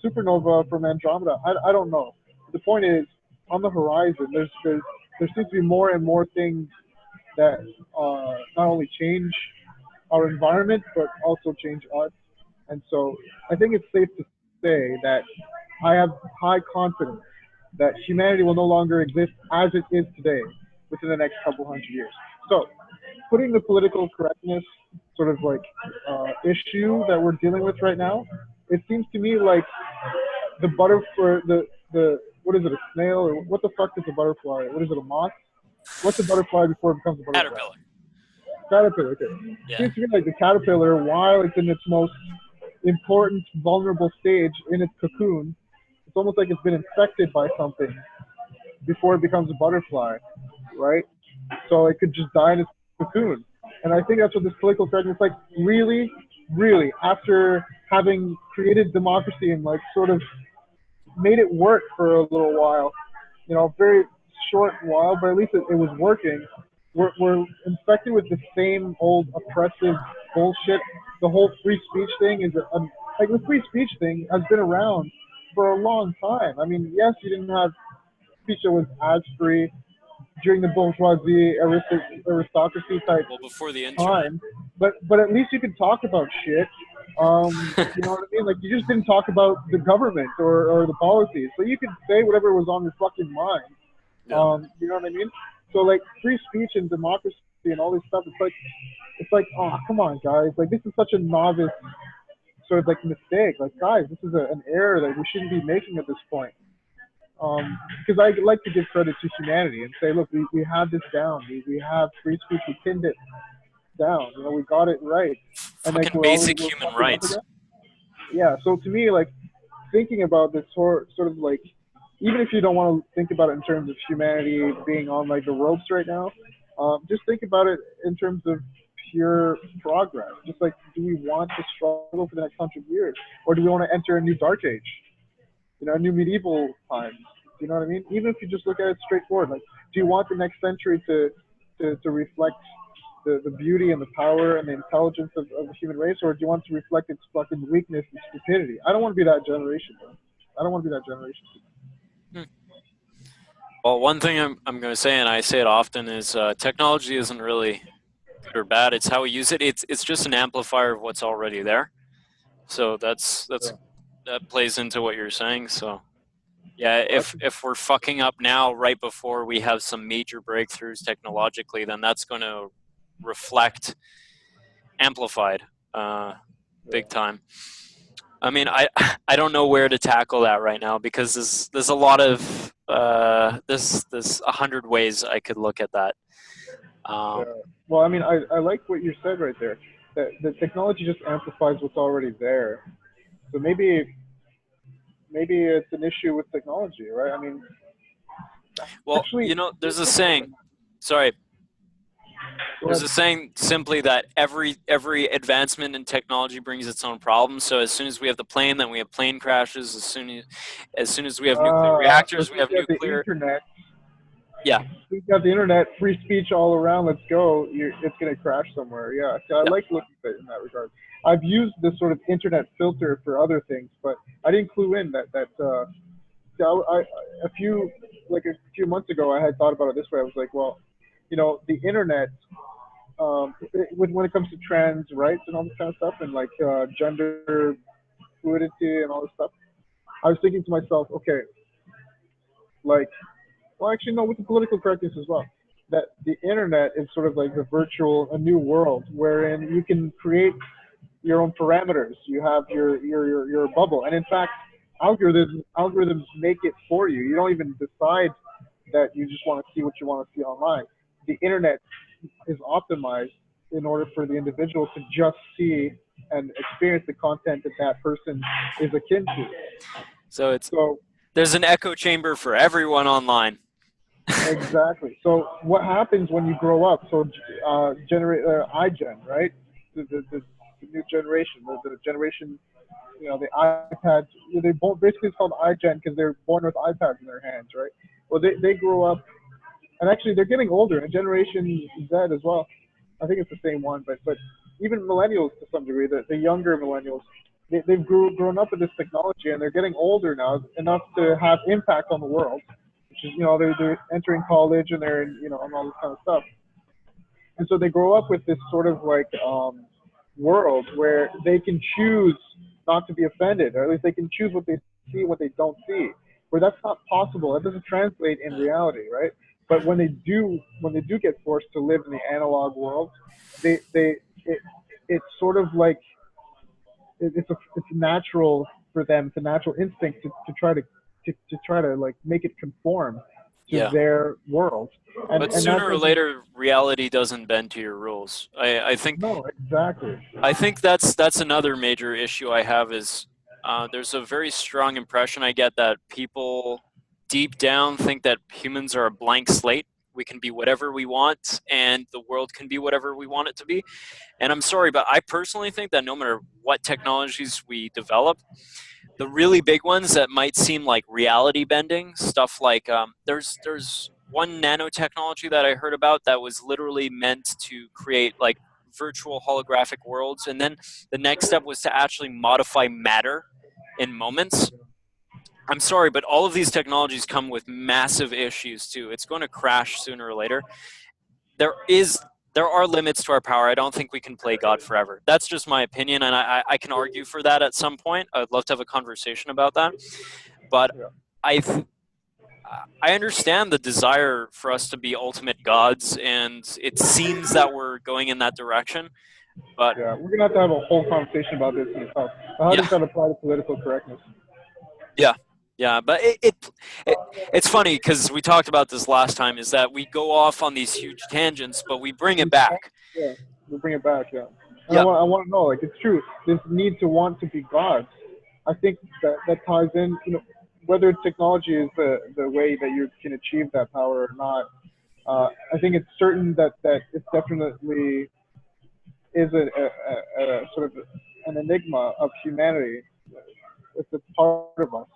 Speaker 2: supernova from Andromeda. I don't know. The point is, on the horizon, there seems to be more and more things that not only change our environment but also change us. And so I think it's safe to say that I have high confidence that humanity will no longer exist as it is today within the next couple hundred years. So putting the political correctness sort of like issue that we're dealing with right now, it seems to me like the butterfly, the what is it, a snail, or what the fuck is a butterfly? What is it, a moth? What's a butterfly before it becomes a butterfly?
Speaker 1: Caterpillar.
Speaker 2: Caterpillar. Okay.
Speaker 1: Yeah.
Speaker 2: Seems to me like the caterpillar, while it's in its most important, vulnerable stage in its cocoon, it's almost like it's been infected by something before it becomes a butterfly, right? So it could just die in its cocoon. And I think that's what this political correctness is like. Really, really, after having created democracy and like sort of made it work for a little while, very short while, but at least it was working. We're infected with the same old oppressive bullshit. The whole free speech thing is like the free speech thing has been around for a long time. I mean, yes, you didn't have speech that was as free during the bourgeoisie aristocracy type
Speaker 1: Well, before the internet.
Speaker 2: time, but at least you could talk about shit. You know what I mean? Like you just didn't talk about the government or the policies, so you could say whatever was on your fucking mind.
Speaker 1: Yeah.
Speaker 2: You know what I mean? So like free speech and democracy and all this stuff, it's like, oh come on guys, like this is such a novice sort of like mistake. Like guys, this is an error that we shouldn't be making at this point. Because I like to give credit to humanity and say, look, we have this down. We have free speech. We pinned it down. We got it right. And like
Speaker 1: Fucking basic human rights.
Speaker 2: yeah. So to me, like thinking about this sort of like, even if you don't want to think about it in terms of humanity being on like the ropes right now, just think about it in terms of pure progress. Just like, do we want to struggle for the next 100 years, or do we want to enter a new dark age? You know, a new medieval times. You know what I mean? Even if you just look at it straightforward, like, do you want the next century to reflect the beauty and the power and the intelligence of the human race, or do you want to reflect its fucking weakness and stupidity? I don't want to be that generation, bro. I don't want to be that generation.
Speaker 1: Hmm. Well, one thing I'm going to say, and I say it often, is technology isn't really good or bad. It's how we use it. It's just an amplifier of what's already there. So
Speaker 2: Yeah.
Speaker 1: that plays into what you're saying. So yeah,
Speaker 2: Well,
Speaker 1: if we're fucking up now, right before we have some major breakthroughs technologically, then that's going to reflect amplified,
Speaker 2: yeah.
Speaker 1: big time. I mean, I don't know where to tackle that right now because there's a lot of there's 100 ways I could look at that.
Speaker 2: Yeah.
Speaker 1: Um,
Speaker 2: Well, I mean, I like what you said right there. That the technology just amplifies what's already there. So maybe it's an issue with technology, right? I mean,
Speaker 1: well,
Speaker 2: actually,
Speaker 1: you know, there's a saying. Sorry,
Speaker 2: go
Speaker 1: there's
Speaker 2: ahead.
Speaker 1: a saying simply that every advancement in technology brings its own problems. So as soon as we have the plane, then we have plane crashes. As soon as we have nuclear
Speaker 2: So
Speaker 1: reactors, we
Speaker 2: since
Speaker 1: have
Speaker 2: you have the
Speaker 1: nuclear.
Speaker 2: internet,
Speaker 1: Yeah,
Speaker 2: since you have the internet, free speech all around. Let's go. It's gonna crash somewhere. Yeah. So I
Speaker 1: yeah.
Speaker 2: like looking at it in that regard. I've used this sort of internet filter for other things, but I didn't clue in that. So a few months ago, I had thought about it this way. I was like, well, you know, the internet, when it comes to trans rights and all this kind of stuff, and like gender fluidity and all this stuff, I was thinking to myself, okay, like, well, actually, no, with the political correctness as well, that the internet is sort of like a new world wherein you can create your own parameters. You have your bubble, and in fact, algorithms make it for you. You don't even decide that you just want to see what you want to see online. The internet is optimized in order for the individual to just see and experience the content that that person is akin to.
Speaker 1: So it's
Speaker 2: So
Speaker 1: there's an echo chamber for everyone online.
Speaker 2: exactly. So what happens when you grow up? So generate iGen, right? The new generation, the generation, you know, the iPads. They basically it's called iGen because they're born with iPads in their hands, right? Well, they grow up, and actually they're getting older. And Generation Z as well. I think it's the same one, but even millennials to some degree, the younger millennials, they've grown up with this technology and they're getting older now enough to have impact on the world, which is, you know, they're entering college and they're, you know, and all this kind of stuff. And so they grow up with this sort of like world where they can choose not to be offended, or at least they can choose what they see and what they don't see. Where that's not possible. That doesn't translate in reality, right? But when they do get forced to live in the analog world, they it's sort of like it's natural for them. It's a natural instinct to try to try to like make it conform to
Speaker 1: Yeah.
Speaker 2: their world,
Speaker 1: But
Speaker 2: and that
Speaker 1: sooner or
Speaker 2: doesn't.
Speaker 1: later, reality doesn't bend to your rules.
Speaker 2: No, exactly.
Speaker 1: I think that's another major issue I have is there's a very strong impression I get that people deep down think that humans are a blank slate. We can be whatever we want, and the world can be whatever we want it to be. And I'm sorry, but I personally think that no matter what technologies we develop, the really big ones that might seem like reality bending stuff like there's one nanotechnology that I heard about that was literally meant to create like virtual holographic worlds, and then the next step was to actually modify matter in moments. I'm sorry, but all of these technologies come with massive issues too. It's going to crash sooner or later. there is there are limits to our power. I don't think we can play God forever. That's just my opinion, and I can argue for that at some point. I'd love to have a conversation about that. But
Speaker 2: Yeah.
Speaker 1: I I understand the desire for us to be ultimate gods, and it seems that we're going in that direction. But
Speaker 2: Yeah, we're gonna have a whole conversation about this in itself. How
Speaker 1: yeah,
Speaker 2: does that apply to political correctness?
Speaker 1: yeah, yeah. But it it's funny because we talked about this last time. Is that we go off on these huge tangents, but we bring it back.
Speaker 2: Yeah, we bring it back. Yeah, and
Speaker 1: Yeah,
Speaker 2: I want to know, like, it's true. This need to want to be gods. I think that ties in, whether technology is the way that you can achieve that power or not. I think it's certain that it definitely is a sort of an enigma of humanity. It's a part of us.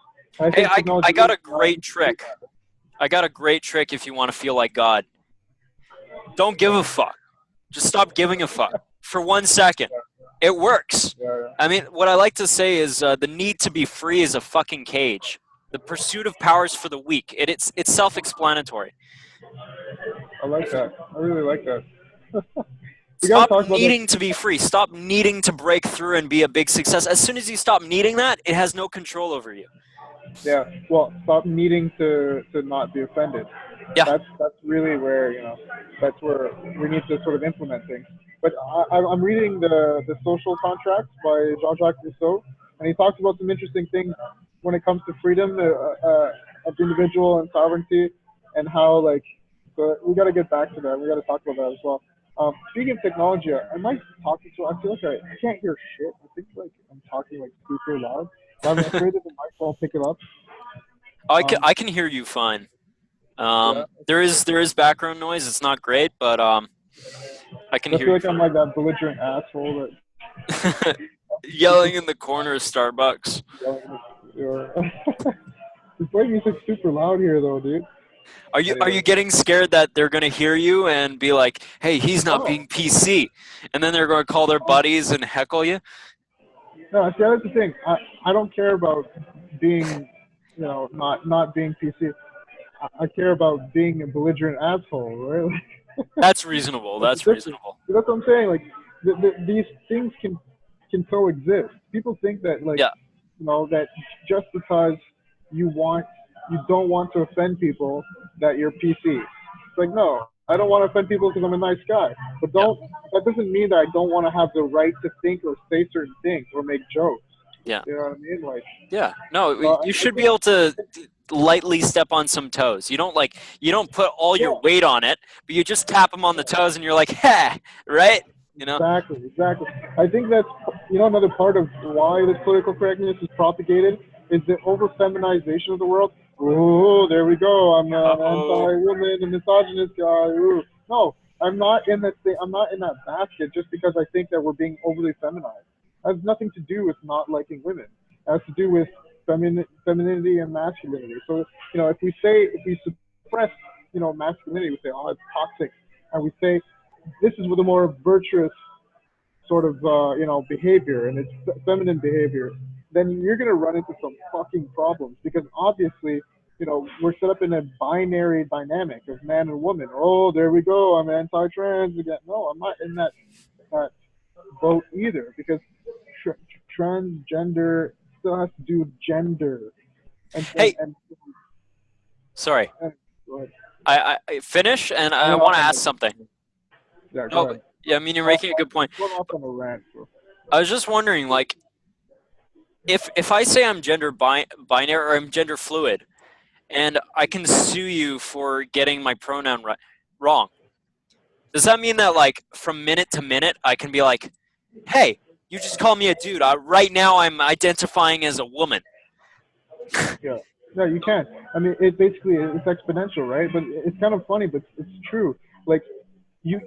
Speaker 2: And I
Speaker 1: Hey,
Speaker 2: think technology
Speaker 1: I got
Speaker 2: is
Speaker 1: a
Speaker 2: allowing
Speaker 1: great
Speaker 2: us to do
Speaker 1: trick.
Speaker 2: that.
Speaker 1: I got a great trick if you want to feel like God. Don't give a fuck. Just stop giving a fuck for 1 second. It works.
Speaker 2: Yeah, yeah.
Speaker 1: I mean, what I like to say is the need to be free is a fucking cage. The pursuit of power is for the weak. It's self-explanatory.
Speaker 2: I like that. I really like that. We got to
Speaker 1: Stop
Speaker 2: talk about that.
Speaker 1: needing to be free. Stop needing to break through and be a big success. As soon as you stop needing that, it has no control over you.
Speaker 2: Yeah. Well, stop needing to not be offended.
Speaker 1: Yeah.
Speaker 2: That's really where that's where we need to sort of implement things. But I'm reading the Social Contract by Jean-Jacques Rousseau, and he talks about some interesting things when it comes to freedom of the individual and sovereignty, and how like so we got to get back to that. We got to talk about that as well. Speaking of technology, am I talking to? I feel like I can't hear shit. I think like I'm talking like super loud. But I'm afraid that the mic won't pick it up.
Speaker 1: I can hear you fine.
Speaker 2: Yeah.
Speaker 1: There is background noise. It's not great, but I can
Speaker 2: I
Speaker 1: hear
Speaker 2: feel
Speaker 1: you
Speaker 2: like I'm like that belligerent asshole
Speaker 1: fine.
Speaker 2: that
Speaker 1: Yelling in the corner of Starbucks.
Speaker 2: It's playing music super loud here though, dude.
Speaker 1: Are
Speaker 2: Anyway.
Speaker 1: you getting scared that they're gonna hear you and be like, "Hey, he's not
Speaker 2: No.
Speaker 1: being PC," and then they're going to call their buddies and heckle you?
Speaker 2: No, see that's the thing. I don't care about being not being PC. I care about being a belligerent asshole, right?
Speaker 1: That's reasonable.
Speaker 2: That's the
Speaker 1: That's
Speaker 2: difference.
Speaker 1: reasonable.
Speaker 2: That's what I'm saying. Like these things can coexist. People think that
Speaker 1: Yeah,
Speaker 2: that just because you don't want to offend people that you're PC. It's like no, I don't want to offend people because I'm a nice guy. But
Speaker 1: yeah,
Speaker 2: don't that doesn't mean that I don't want to have the right to think or say certain things or make jokes.
Speaker 1: yeah,
Speaker 2: You know what I mean? Like
Speaker 1: yeah. No, you
Speaker 2: I
Speaker 1: should be
Speaker 2: think
Speaker 1: able to lightly step on some toes. You don't put all
Speaker 2: yeah.
Speaker 1: your weight on it, but you just tap them on the toes, and you're like, "Ha!" Right? You know?
Speaker 2: Exactly, exactly. I think that's another part of why this political correctness is propagated is the over feminization of the world. Oh, there we go. I'm an
Speaker 1: Oh,
Speaker 2: anti-woman, a misogynist guy. Ooh. No, I'm not in that thing. I'm not in that basket just because I think that we're being overly feminized. It has nothing to do with not liking women. It has to do with femininity and masculinity. So if we suppress masculinity, we say oh it's toxic, and we say this is with a more virtuous sort of behavior and it's feminine behavior, then you're going to run into some fucking problems because obviously we're set up in a binary dynamic of man and woman. Oh, there we go. I'm anti-trans again. No, I'm not in that boat either because tr- transgender still has to do with gender and and
Speaker 1: hey,
Speaker 2: and,
Speaker 1: sorry.
Speaker 2: and go ahead.
Speaker 1: I finish, and
Speaker 2: I
Speaker 1: I
Speaker 2: went
Speaker 1: want
Speaker 2: off
Speaker 1: to
Speaker 2: on
Speaker 1: ask something.
Speaker 2: yeah, go
Speaker 1: No,
Speaker 2: ahead.
Speaker 1: yeah, I mean you're
Speaker 2: I,
Speaker 1: making a
Speaker 2: I
Speaker 1: good point.
Speaker 2: went off on a rant. So.
Speaker 1: I was just wondering, like, if I say I'm binary or I'm gender fluid, and I can sue you for getting my pronoun wrong, does that mean that like from minute to minute I can be like, hey, you just call me a dude. Right now I'm identifying as a woman.
Speaker 2: Yeah. No, you can. I mean, it basically it's exponential, right? But it's kind of funny, but it's true. Like you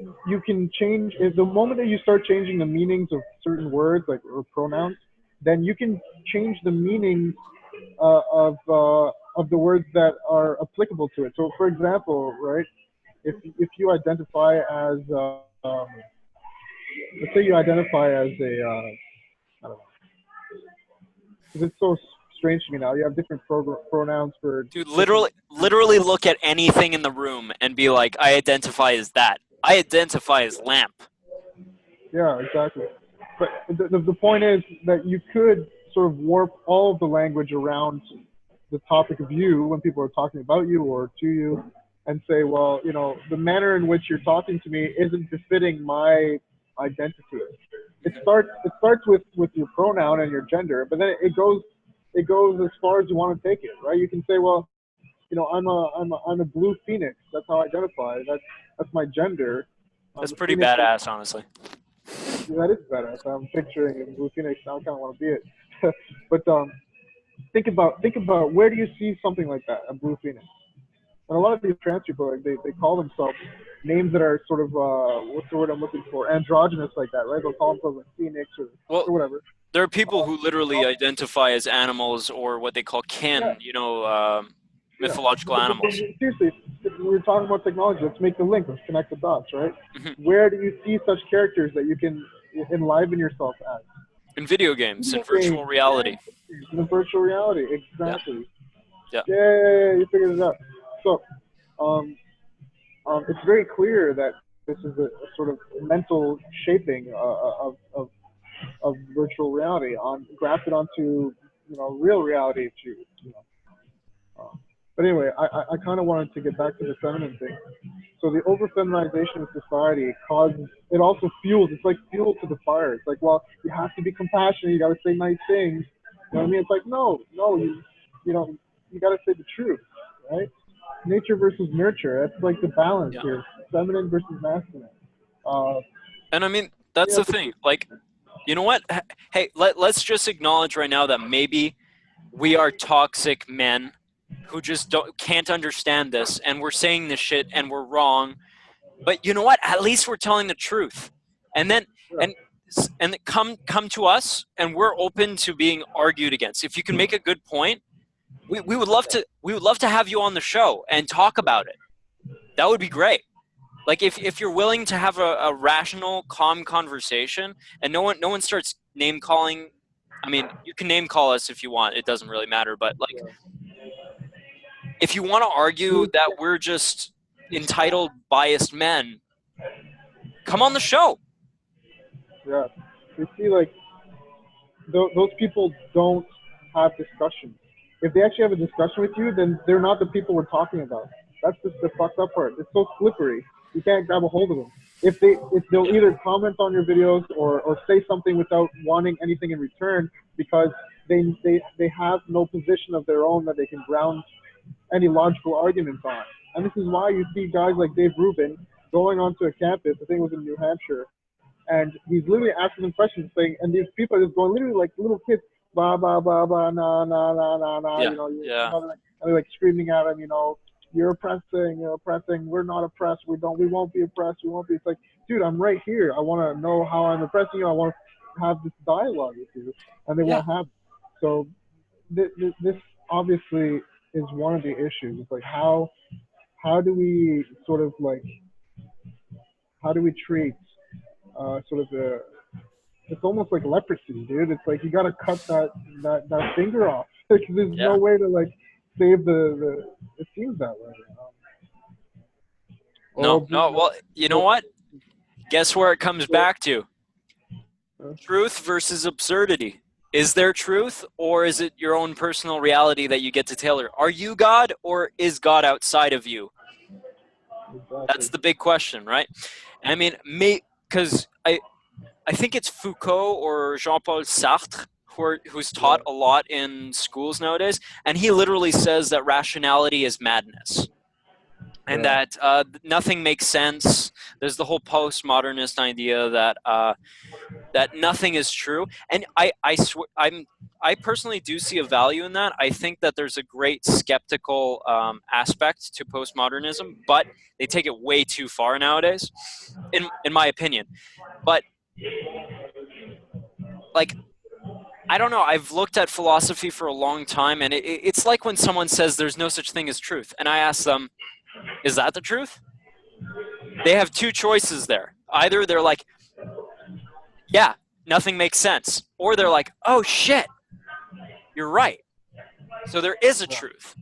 Speaker 2: can change the moment that you start changing the meanings of certain words, like or pronouns, then you can change the meanings of the words that are applicable to it. So, for example, right, if you identify as let's say you identify as a I don't know, because it's so strange to me now. You have different pronouns for
Speaker 1: Dude,
Speaker 2: different.
Speaker 1: literally look at anything in the room and be like, I identify as that. I identify as lamp.
Speaker 2: Yeah, exactly. But the point is that you could sort of warp all of the language around the topic of you when people are talking about you or to you and say, well, the manner in which you're talking to me isn't befitting my identity. It starts with your pronoun and your gender, but then it goes as far as you want to take it, right? You can say, well, I'm a blue phoenix. That's how I identify. That's my gender.
Speaker 1: That's
Speaker 2: The
Speaker 1: pretty
Speaker 2: phoenix.
Speaker 1: badass, honestly.
Speaker 2: That is badass. I'm picturing a blue phoenix. Now I kind of want to be it. But think about where do you see something like that, a blue phoenix? And a lot of these trans people, like, they call themselves names that are sort of what's the word I'm looking for? Androgynous, like that, right? They'll call themselves like Phoenix
Speaker 1: Well,
Speaker 2: or whatever.
Speaker 1: there are people who literally identify as animals or what they call
Speaker 2: Yeah,
Speaker 1: kin,
Speaker 2: yeah.
Speaker 1: mythological animals.
Speaker 2: Seriously, we're talking about technology. Let's make the link. Let's connect the dots, right?
Speaker 1: Mhm.
Speaker 2: Where do you see such characters that you can enliven yourself as?
Speaker 1: In video games, in
Speaker 2: Video
Speaker 1: virtual
Speaker 2: games,
Speaker 1: reality.
Speaker 2: in the virtual reality,
Speaker 1: Yeah,
Speaker 2: exactly.
Speaker 1: yeah,
Speaker 2: Yeah, you figured it out. So, um, it's very clear that this is a sort of mental shaping of virtual reality grafted onto real reality to but anyway, I kind of wanted to get back to the feminine thing. So the over feminization of society causes it also fuels. It's like fuel to the fire. It's like, well, you have to be compassionate. You got to say nice things. You know what I mean? It's like, no, you got to say the truth, right? Nature versus nurture. That's like the balance
Speaker 1: yeah.
Speaker 2: here. Feminine versus masculine. Uh,
Speaker 1: And I mean, that's
Speaker 2: yeah,
Speaker 1: the thing. Like, you know what? Hey, let's just acknowledge right now that maybe we are toxic men who just can't understand this, and we're saying this shit and we're wrong. But you know what? At least we're telling the truth. And then
Speaker 2: yeah,
Speaker 1: and come to us, and we're open to being argued against. If you can make a good point, we would love to have you on the show and talk about it. That would be great. Like if you're willing to have a rational, calm conversation, and no one starts name calling. I mean, you can name call us if you want. It doesn't really matter. But like,
Speaker 2: yeah.
Speaker 1: if you want to argue that we're just entitled, biased men, come on the show.
Speaker 2: Yeah. You see, like, those people don't have discussions. If they actually have a discussion with you, then they're not the people we're talking about. That's just the fucked up part. It's so slippery. You can't grab a hold of them. If they'll either comment on your videos or say something without wanting anything in return because they have no position of their own that they can ground any logical arguments on. And this is why you see guys like Dave Rubin going onto a campus, I think it was in New Hampshire, and he's literally asking them questions, saying, and these people are just going literally like little kids, blah blah blah blah, nah nah nah nah nah,
Speaker 1: Yeah, yeah,
Speaker 2: and they're like screaming at him, you're oppressing, we're not oppressed, we won't be oppressed, we won't be. It's like, dude, I'm right here. I want to know how I'm oppressing you. I want to have this dialogue with you, and they
Speaker 1: yeah.
Speaker 2: won't have it. So this obviously is one of the issues. It's like how do we sort of like how do we treat sort of the it's almost like leprosy, dude. It's like you got to cut that finger off because there's no
Speaker 1: Yeah.
Speaker 2: way to like save the. It seems that way.
Speaker 1: No,
Speaker 2: Oh,
Speaker 1: no. Well, you know what? Guess where it comes back to? Truth versus absurdity. Is there truth, or is it your own personal reality that you get to tailor? Are you God, or is God outside of you? That's
Speaker 2: exactly.
Speaker 1: the big question, right? I mean, because I think it's Foucault or Jean-Paul Sartre who's
Speaker 2: Yeah,
Speaker 1: taught a lot in schools nowadays, and he literally says that rationality is madness, and
Speaker 2: yeah,
Speaker 1: that nothing makes sense. There's the whole postmodernist idea that nothing is true, and I personally do see a value in that. I think that there's a great skeptical aspect to postmodernism, but they take it way too far nowadays, in my opinion. But like, I don't know. I've looked at philosophy for a long time, and it's like when someone says there's no such thing as truth, and I ask them, "Is that the truth?" They have two choices there. Either they're like, "Yeah, nothing makes sense," or they're like, "Oh shit, you're right." So there is a truth.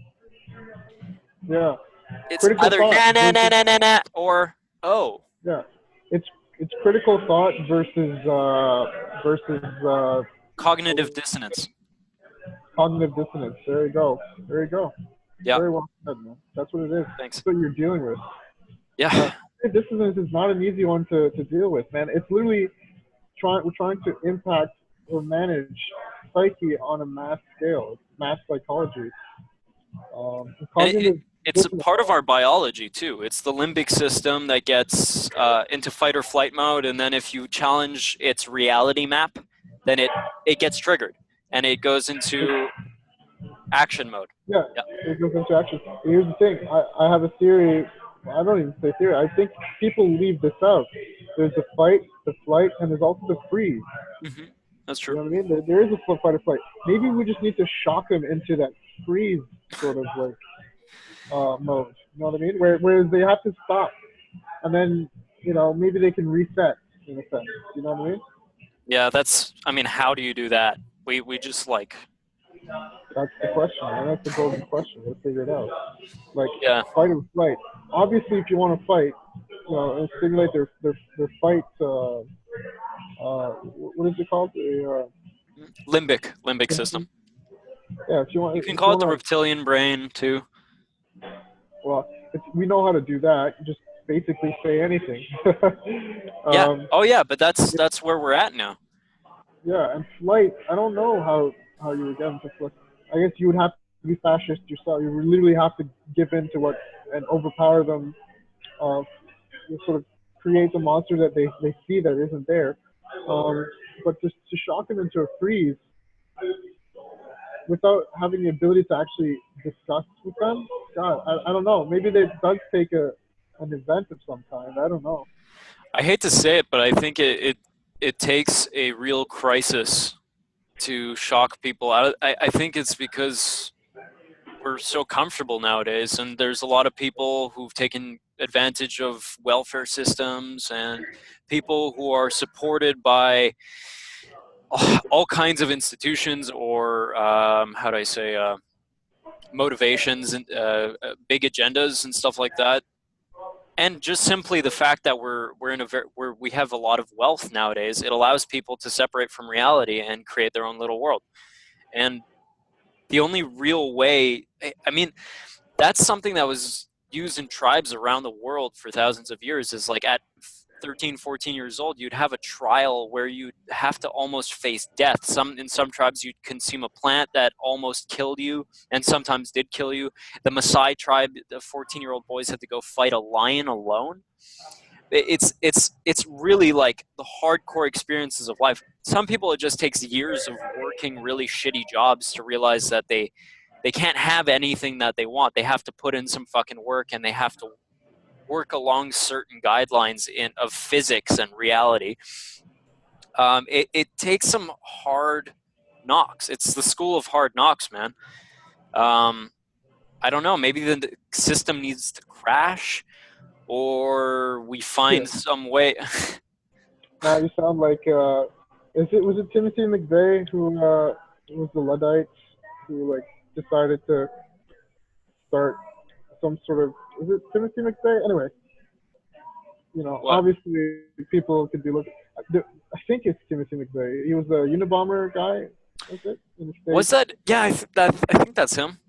Speaker 2: yeah.
Speaker 1: It's
Speaker 2: Critical
Speaker 1: either
Speaker 2: thought
Speaker 1: na na na
Speaker 2: versus
Speaker 1: na na na or oh
Speaker 2: yeah. It's it's critical thought versus
Speaker 1: cognitive dissonance.
Speaker 2: cognitive dissonance. There you go. There you go.
Speaker 1: Yeah,
Speaker 2: Very well said, man. That's what it is.
Speaker 1: thanks.
Speaker 2: That's what you're dealing with.
Speaker 1: Yeah,
Speaker 2: Dissonance is not an easy one to deal with, man. It's literally we're trying to impact or manage psyche on a mass scale. It's mass psychology.
Speaker 1: and
Speaker 2: Cognitive
Speaker 1: it's a
Speaker 2: dissonance.
Speaker 1: part of our biology too. It's the limbic system that gets into fight or flight mode, and then if you challenge its reality map, then it gets triggered. and it goes into action mode.
Speaker 2: Yeah,
Speaker 1: Yeah.
Speaker 2: it goes into action. Here's the thing. I have a theory. I don't even say theory. I think people leave this out. There's the fight, the flight, and there's also the freeze.
Speaker 1: Hmm. That's
Speaker 2: You
Speaker 1: true.
Speaker 2: know what I mean? There is a fight or flight. Maybe we just need to shock them into that freeze sort of like mode. You know what I mean? Whereas they have to stop, and then maybe they can reset in a sense. You know what I mean?
Speaker 1: Yeah, that's. I mean, how do you do that? We just like.
Speaker 2: That's the question, and that's the golden question. Let's figure it out. Like
Speaker 1: Yeah.
Speaker 2: fight or flight. Obviously, if you want to fight, and stimulate their fight. What is it called?
Speaker 1: Limbic system.
Speaker 2: Yeah, if you want,
Speaker 1: You can
Speaker 2: if
Speaker 1: call
Speaker 2: you
Speaker 1: it the
Speaker 2: want to,
Speaker 1: reptilian brain too.
Speaker 2: well, we know how to do that. Just basically say anything.
Speaker 1: Yeah.
Speaker 2: um,
Speaker 1: Oh yeah, but that's where we're at now.
Speaker 2: yeah, and flight. I don't know how you would get into flight. I guess you would have to be fascist yourself. You would literally have to give in to what and overpower them. Uh, sort of create the monster that they see that isn't there. But just to shock them into a freeze without having the ability to actually discuss with them, God, I don't know. Maybe it does take an event of some kind. I don't know.
Speaker 1: I hate to say it, but I think it takes a real crisis to shock people out. I think it's because we're so comfortable nowadays, and there's a lot of people who've taken advantage of welfare systems and people who are supported by all kinds of institutions or how do I say motivations and big agendas and stuff like that. And just simply the fact that we're in a we have a lot of wealth nowadays, it allows people to separate from reality and create their own little world. And the only real way, I mean, that's something that was used in tribes around the world for thousands of years, is like at 13, 14 years old, you'd have a trial where you'd have to almost face death. In some tribes, you'd consume a plant that almost killed you and sometimes did kill you. The Maasai tribe, the 14-year-old boys had to go fight a lion alone. It's really like the hardcore experiences of life. Some people, it just takes years of working really shitty jobs to realize that they can't have anything that they want. They have to put in some fucking work, and they have to work along certain guidelines of physics and reality. It takes some hard knocks. It's the school of hard knocks, man. I don't know. Maybe the system needs to crash, or we
Speaker 2: Yeah.
Speaker 1: find some way.
Speaker 2: Now you sound like was it Timothy McVeigh who was the Luddite who like decided to start some sort of, is it Timothy McVeigh? Anyway,
Speaker 1: What
Speaker 2: obviously people could be looking. I think it's Timothy McVeigh. He was a Unabomber guy, was it, in the
Speaker 1: was
Speaker 2: States?
Speaker 1: that? Yeah, I think that's him.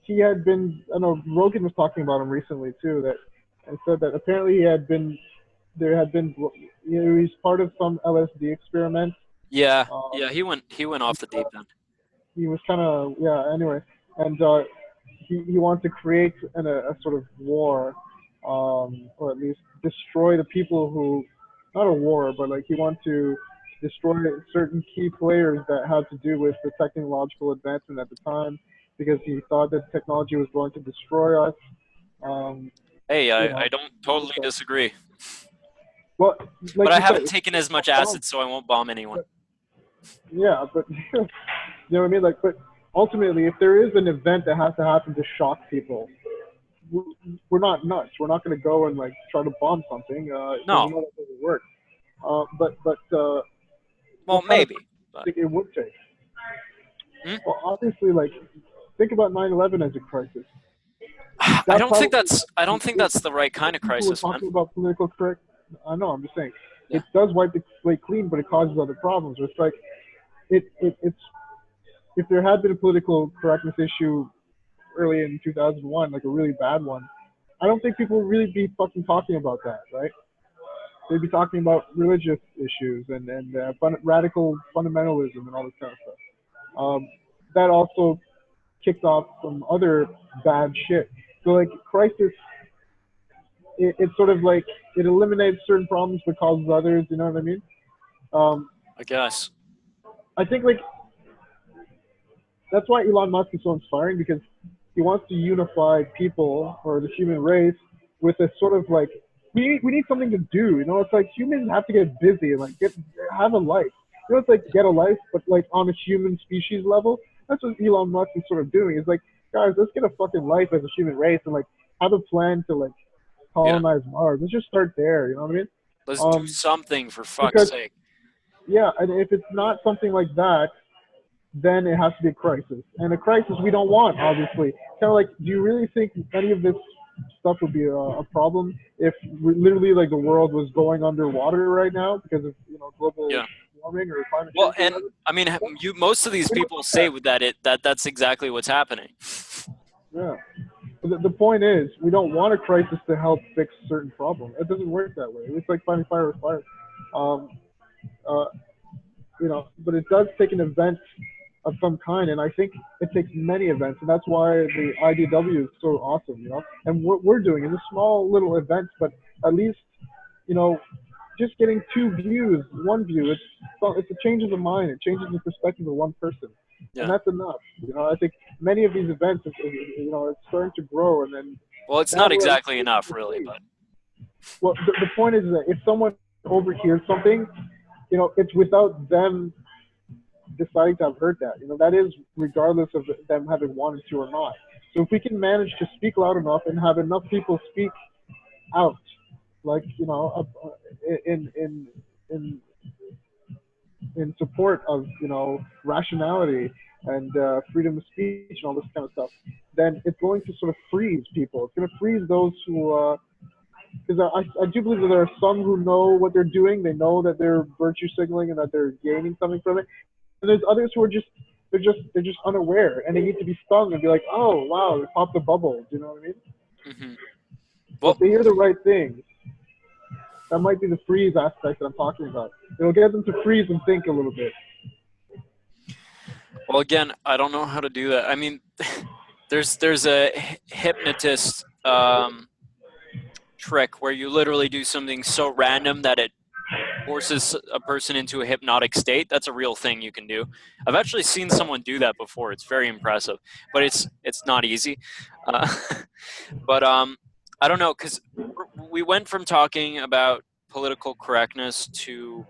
Speaker 2: He had been, I know Rogan was talking about him recently too, that and said that apparently there had been, he's part of some LSD experiment.
Speaker 1: Yeah,
Speaker 2: Um,
Speaker 1: yeah. He went off the deep end.
Speaker 2: he was kind of, yeah, anyway, and he wanted to create a sort of war, or at least destroy the people who, not a war, but like he wanted to destroy certain key players that had to do with the technological advancement at the time, because he thought that technology was going to destroy us. Um,
Speaker 1: Hey,
Speaker 2: you
Speaker 1: I
Speaker 2: know,
Speaker 1: don't totally
Speaker 2: so,
Speaker 1: disagree,
Speaker 2: well,
Speaker 1: but
Speaker 2: like
Speaker 1: I
Speaker 2: you said,
Speaker 1: haven't
Speaker 2: it's
Speaker 1: taken as much
Speaker 2: bomb.
Speaker 1: acid, so I won't bomb anyone.
Speaker 2: Yeah, but you know what I mean? Like, but ultimately, if there is an event that has to happen to shock people, we're not nuts. We're not going to go and like try to bomb something because we
Speaker 1: No,
Speaker 2: know that doesn't work. But
Speaker 1: well,
Speaker 2: what kind of
Speaker 1: maybe, but
Speaker 2: thing it would take?
Speaker 1: hmm?
Speaker 2: Well, obviously, like think about 9/11 as a crisis.
Speaker 1: I
Speaker 2: That
Speaker 1: don't think
Speaker 2: probably
Speaker 1: that's I don't think that's the right kind of
Speaker 2: people were
Speaker 1: crisis, man.
Speaker 2: talking about political correct. I know. I'm just saying
Speaker 1: Yeah,
Speaker 2: it does wipe the slate clean, but it causes other problems. It's like it's if there had been a political correctness issue early in 2001, like a really bad one, I don't think people would really be fucking talking about that, right? They'd be talking about religious issues and radical fundamentalism and all this kind of stuff. That also kicked off some other bad shit. So like crisis, it's sort of like it eliminates certain problems but causes others. You know what I mean? Um,
Speaker 1: I guess.
Speaker 2: I think like that's why Elon Musk is so inspiring, because he wants to unify people or the human race with a sort of like, we need something to do. You know, it's like humans have to get busy and like have a life. You know, it's like get a life, but like on a human species level. That's what Elon Musk is sort of doing. It's like, guys, let's get a fucking life as a human race and like have a plan to like
Speaker 1: Yeah.
Speaker 2: colonize Mars. Let's just start there. You know what I mean?
Speaker 1: Let's do something for fuck's
Speaker 2: Because
Speaker 1: sake.
Speaker 2: yeah, and if it's not something like that, then it has to be a crisis. And a crisis we don't want, obviously. Kind of like, do you really think any of this stuff would be a problem if literally like the world was going underwater right now because of global
Speaker 1: Yeah.
Speaker 2: warming or climate
Speaker 1: Well,
Speaker 2: change or
Speaker 1: and
Speaker 2: whatever?
Speaker 1: I mean, most of these
Speaker 2: We don't
Speaker 1: people
Speaker 2: want
Speaker 1: say that's exactly what's happening.
Speaker 2: that. Yeah. But the point is, we don't want a crisis to help fix certain problems. It doesn't work that way. It's like fighting fire with fire. Um, uh, but it does take an event of some kind, and I think it takes many events, and that's why the IDW is so awesome, And what we're doing is a small little events, but at least, you know, just getting 2 views, 1 view, it's a change of the mind, it changes the perspective of one person, and
Speaker 1: Yeah.
Speaker 2: that's enough. I think many of these events, it's starting to grow, and then
Speaker 1: Well, it's
Speaker 2: that
Speaker 1: not
Speaker 2: will
Speaker 1: exactly enough, really, but
Speaker 2: well, the point is that if someone overhears something, it's without them deciding to have heard that. That is regardless of them having wanted to or not. So if we can manage to speak loud enough and have enough people speak out, like in in in in support of rationality and freedom of speech and all this kind of stuff, then it's going to sort of freeze people. It's going to freeze those who because I do believe that there are some who know what they're doing. They know that they're virtue signaling and that they're gaining something from it. And there's others who are they're just unaware, and they need to be stung and be like, oh wow, they popped a bubble. Do you know what I mean?
Speaker 1: hmm
Speaker 2: But
Speaker 1: well,
Speaker 2: if they hear the right things, that might be the freeze aspect that I'm talking about. It'll get them to freeze and think a little bit.
Speaker 1: well, again, I don't know how to do that. I mean, there's a hypnotist trick where you literally do something so random that it forces a person into a hypnotic state. That's a real thing you can do. I've actually seen someone do that before. It's very impressive, but it's not easy. Uh, but I don't know, because we went from talking about political correctness to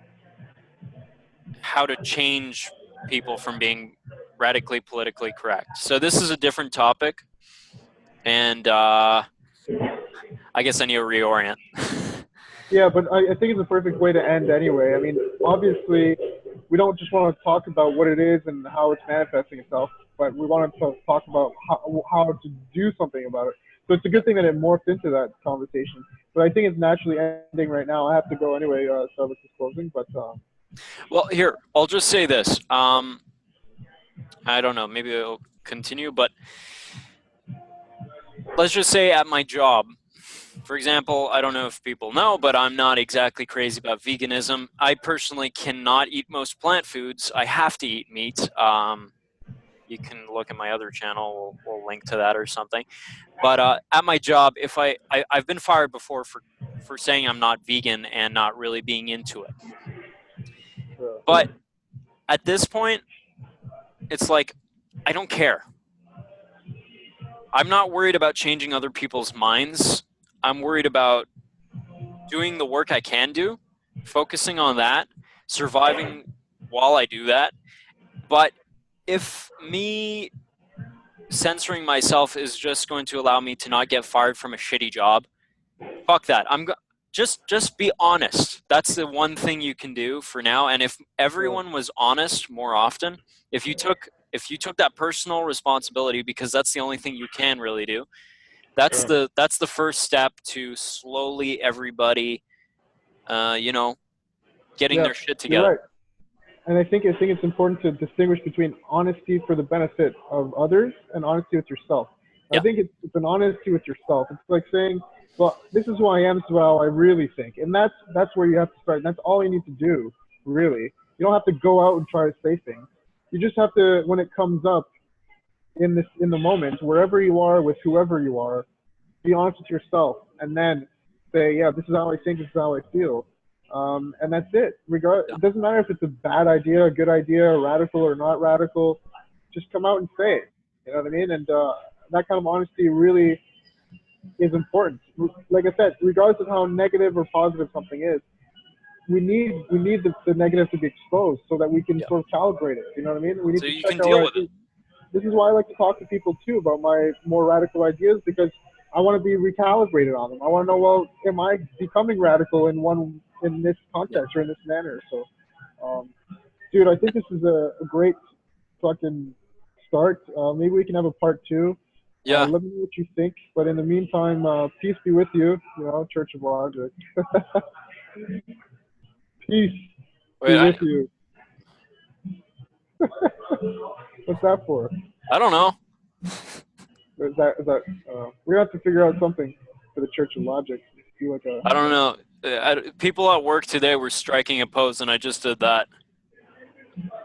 Speaker 1: how to change people from being radically politically correct. So this is a different topic, and I guess I need to reorient.
Speaker 2: Yeah, but I think it's a perfect way to end anyway. I mean, obviously, we don't just want to talk about what it is and how it's manifesting itself, but we want to talk about how to do something about it. So it's a good thing that it morphed into that conversation. But I think it's naturally ending right now. I have to go anyway. Starbucks is closing, but
Speaker 1: Well, here, I'll just say this. I don't know, maybe I'll continue, but let's just say at my job, for example, I don't know if people know, but I'm not exactly crazy about veganism. I personally cannot eat most plant foods. I have to eat meat. You can look at my other channel. We'll link to that or something. But at my job, if I've been fired before for saying I'm not vegan and not really being into it. But at this point, it's like, I don't care. I'm not worried about changing other people's minds. I'm worried about doing the work I can do, focusing on that, surviving while I do that. But if me censoring myself is just going to allow me to not get fired from a shitty job, fuck that. Just be honest. That's the one thing you can do for now. And if everyone was honest more often, if you took that personal responsibility, because that's the only thing you can really do, that's the first step to slowly everybody getting
Speaker 2: yeah,
Speaker 1: their shit
Speaker 2: you're
Speaker 1: together.
Speaker 2: right. And I think it's important to distinguish between honesty for the benefit of others and honesty with yourself. I
Speaker 1: Yeah.
Speaker 2: think it's an honesty with yourself. It's like saying, "Well, this is who I am. This is how I really think," and that's where you have to start. And that's all you need to do, really. You don't have to go out and try to say things. You just have to, when it comes up in the moment, wherever you are with whoever you are, be honest with yourself, and then say, "Yeah, this is how I think. This is how I feel." And that's it.
Speaker 1: Yeah.
Speaker 2: It doesn't matter if it's a bad idea, a good idea, radical or not radical. just come out and say it. You know what I mean? And that kind of honesty really is important. Like I said, regardless of how negative or positive something is, we need the negative to be exposed so that we can
Speaker 1: Yeah.
Speaker 2: sort of calibrate it. You know what I mean? We need
Speaker 1: So
Speaker 2: to
Speaker 1: you
Speaker 2: check
Speaker 1: can
Speaker 2: out
Speaker 1: deal
Speaker 2: our
Speaker 1: with it.
Speaker 2: This is why I like to talk to people too about my more radical ideas, because I want to be recalibrated on them. I want to know, well, am I becoming radical in this
Speaker 1: Yeah.
Speaker 2: context or in this manner? So, dude, I think this is a great fucking start. Maybe we can have a part two.
Speaker 1: Yeah.
Speaker 2: Let me know what you think. But in the meantime, peace be with you. You know, Church of Logic. Peace be
Speaker 1: Wait,
Speaker 2: with you. What's that for?
Speaker 1: I don't know.
Speaker 2: Is that we have to figure out something for the Church of Logic. Do like a
Speaker 1: I don't know. People at work today were striking a pose, and I just did that.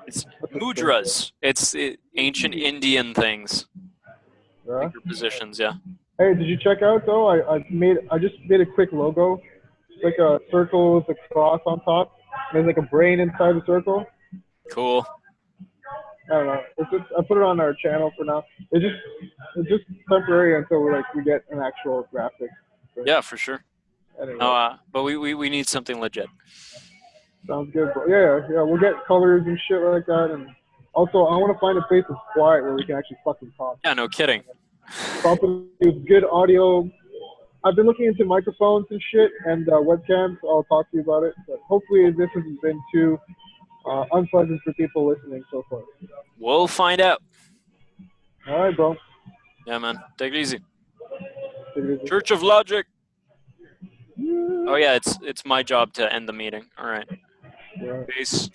Speaker 1: It's
Speaker 2: what's a symbol?
Speaker 1: mudras. It's ancient Indian things.
Speaker 2: Yeah.
Speaker 1: Finger positions, yeah.
Speaker 2: Hey, did you check out though? I just made a quick logo. It's like a circle with a cross on top. There's like a brain inside the circle.
Speaker 1: Cool.
Speaker 2: I don't know. It's just I put it on our channel for now. It's just temporary until we get an actual graphic. But
Speaker 1: Yeah, for sure.
Speaker 2: anyway,
Speaker 1: But we need something legit.
Speaker 2: sounds good, bro. Yeah. We'll get colors and shit like that, and also I want to find a place that's quiet where we can actually fucking talk.
Speaker 1: Yeah, no kidding.
Speaker 2: Something with good audio. I've been looking into microphones and shit and webcams. I'll talk to you about it. But hopefully this hasn't been too unpleasant for people listening so far.
Speaker 1: We'll find out.
Speaker 2: All right, bro.
Speaker 1: Yeah, man. Take it easy.
Speaker 2: Take it easy.
Speaker 1: Church of Logic. Oh yeah, it's my job to end the meeting. All right.
Speaker 2: Yeah.
Speaker 1: Peace.